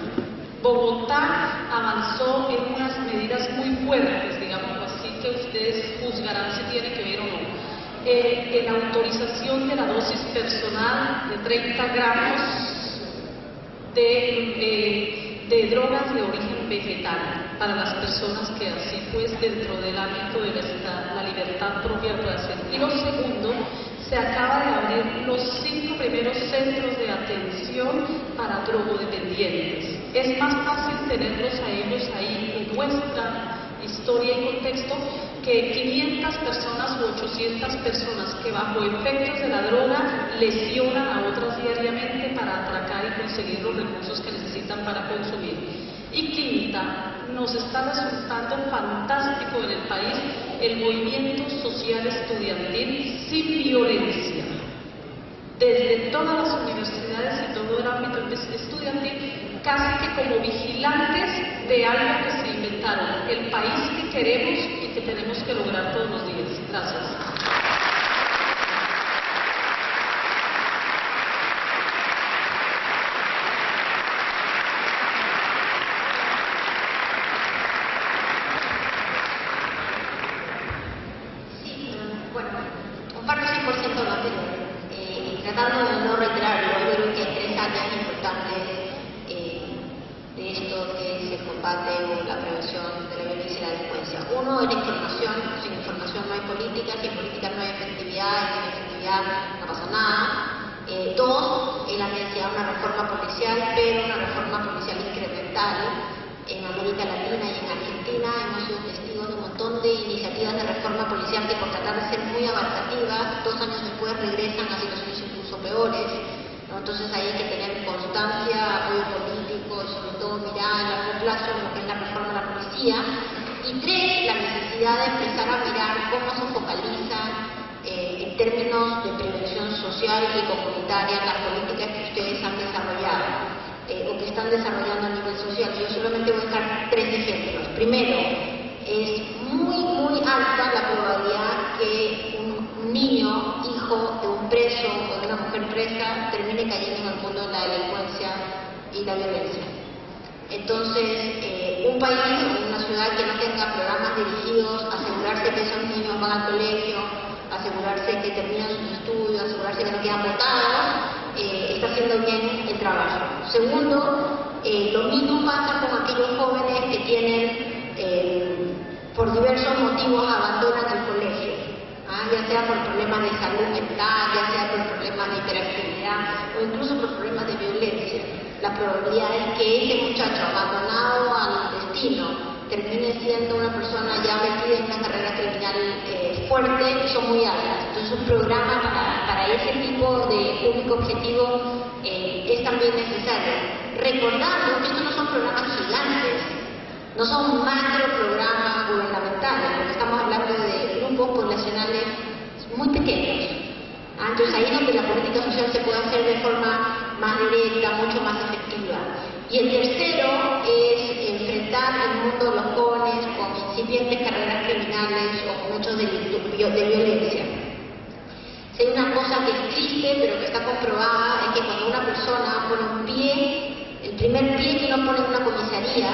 Bogotá avanzó en unas medidas muy fuertes, digamos así, que ustedes juzgarán si tiene que ver o no. En la autorización de la dosis personal de 30 gramos de drogas de origen vegetal para las personas que así pues dentro del ámbito de la libertad propia puede hacer. Y lo segundo, se acaba de abrir los 5 primeros centros de atención para drogodependientes. Es más fácil tenerlos a ellos ahí en nuestra historia y contexto que 500 personas u 800 personas que bajo efectos de la droga lesionan a otras diariamente para atracar y conseguir los recursos que necesitan para consumir. Y quinta, nos está resultando fantástico en el país el movimiento social estudiantil sin violencia. Desde todas las universidades y todo el ámbito estudiantil, casi que como vigilantes de algo que se inventaron, el país que queremos y que tenemos que lograr todos los días. Gracias. Tratando de no reiterar, yo creo que hay 3 áreas importantes de esto que es el combate o la prevención de la violencia y la delincuencia. Uno es la información. Sin información no hay política, sin política no hay efectividad, y sin efectividad no pasa nada. 2 es la necesidad de una reforma policial, pero una reforma policial incremental. En América Latina y en Argentina hemos sido testigos de un montón de iniciativas de reforma policial que por tratar de ser muy abarcativas, 2 años después regresan a situaciones incluso peores, ¿no? Entonces ahí hay que tener constancia, apoyo político y sobre todo mirar a largo plazo en lo que es la reforma de la policía. Y 3, la necesidad de empezar a mirar cómo se focaliza en términos de prevención social y comunitaria las políticas que ustedes han desarrollado. O que están desarrollando a nivel social. Yo solamente voy a dejar 3 ejemplos. Primero, es muy alta la probabilidad que un niño, hijo de un preso o de una mujer presa, termine cayendo en el mundo de la delincuencia y la violencia. Entonces, un país o una ciudad que no tenga programas dirigidos a asegurarse que esos niños van al colegio, asegurarse que terminan sus estudios, asegurarse que no quedan botados, está haciendo bien el trabajo. Segundo, lo mismo pasa con aquellos jóvenes que tienen, por diversos motivos, abandonan el colegio, ya sea por problemas de salud mental, ya sea por problemas de hiperactividad o incluso por problemas de violencia. La probabilidad es que ese muchacho abandonado al destino termine siendo una persona ya metida en una carrera criminal fuerte, son muy altas. Entonces un programa para ese tipo de público objetivo es también necesario. Recordando que estos no son programas gigantes, no son macro programas gubernamentales, porque estamos hablando de grupos poblacionales muy pequeños. Entonces ahí es donde la política social se puede hacer de forma más directa, mucho más efectiva. Y el tercero es enfrentar el mundo de los jóvenes con incipientes carreras criminales o con hechos de violencia. Si hay una cosa que es triste, pero que está comprobada, es que cuando una persona pone un pie, el primer pie que uno pone en una comisaría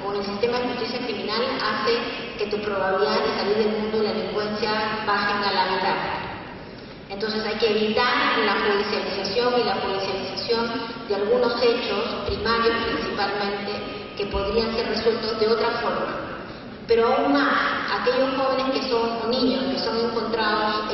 o en el sistema de justicia criminal hace que tu probabilidad de salir del mundo de la delincuencia bajen a la mitad. Entonces hay que evitar la judicialización y la judicialización de algunos hechos primarios principalmente que podrían ser resueltos de otra forma. Pero aún más, aquellos jóvenes que son, o niños, que son encontrados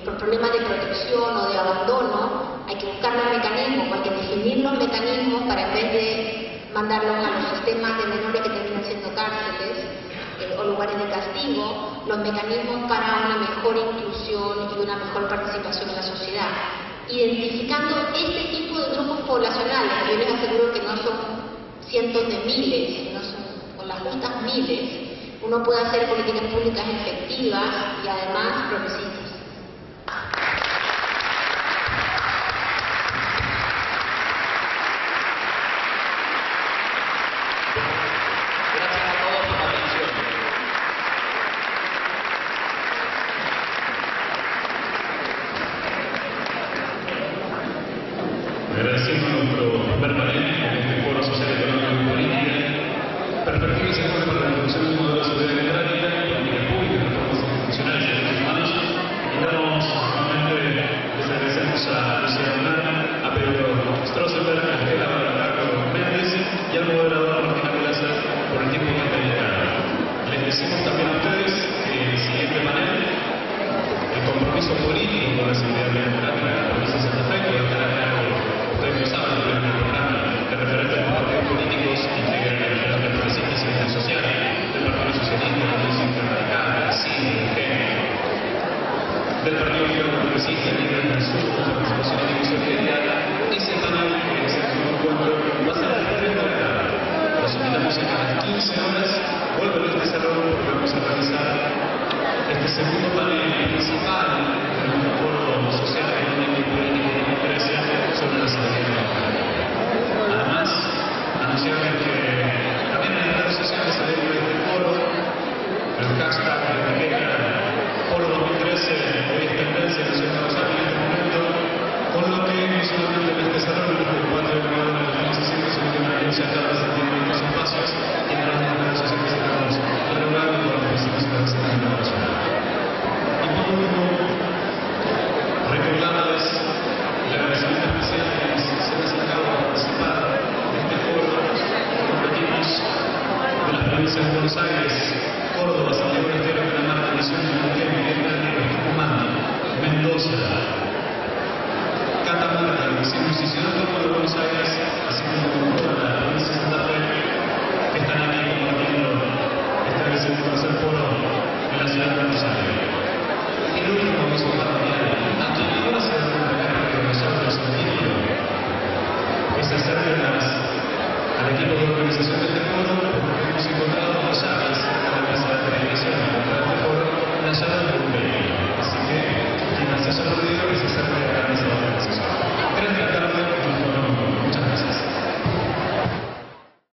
por problemas de protección o de abandono, hay que buscar los mecanismos, hay que definir los mecanismos para, en vez de mandarlos a los sistemas de menores que terminan siendo cárceles o lugares de castigo, los mecanismos para una mejor inclusión y una mejor participación en la sociedad. Identificando este tipo de grupos poblacionales, yo les aseguro que no son cientos de miles, sino son con las justas miles, uno puede hacer políticas públicas efectivas y además progresistas. Gracias a todos por la atención. Agradeciendo a nuestro primer panel en este Foro Social, Económico y Política, perspectivas y acuerdos para la construcción de un modelo de sociedad democrática, políticas públicas, reformas institucionales y derechos humanos. Invitamos nuevamente, les agradecemos a Lucía Bernal, a Pedro Strossenberg, a Estela Barraco Méndez y al moderador Martina Plaza por el tiempo que han dedicado. Les decimos también a ustedes que el siguiente panel, el compromiso político con la seguridad democrática de la provincia de Santa Fe, que estará a cargo, ustedes lo saben, del primer programa de referentes de los partidos políticos que integran el Frente Progresista y Seguridad Social, del Partido Socialista, del Centro Radical, del CID, del GENE, del Partido Izquierdo Progresista, del Libre del Sur, de la Participación en la Solidaridad. Ese panel, que es el segundo encuentro, va a ser a las 3 de la tarde. Los invitamos a que a las 15 horas vuelvan a este salón porque vamos a realizar este segundo panel principal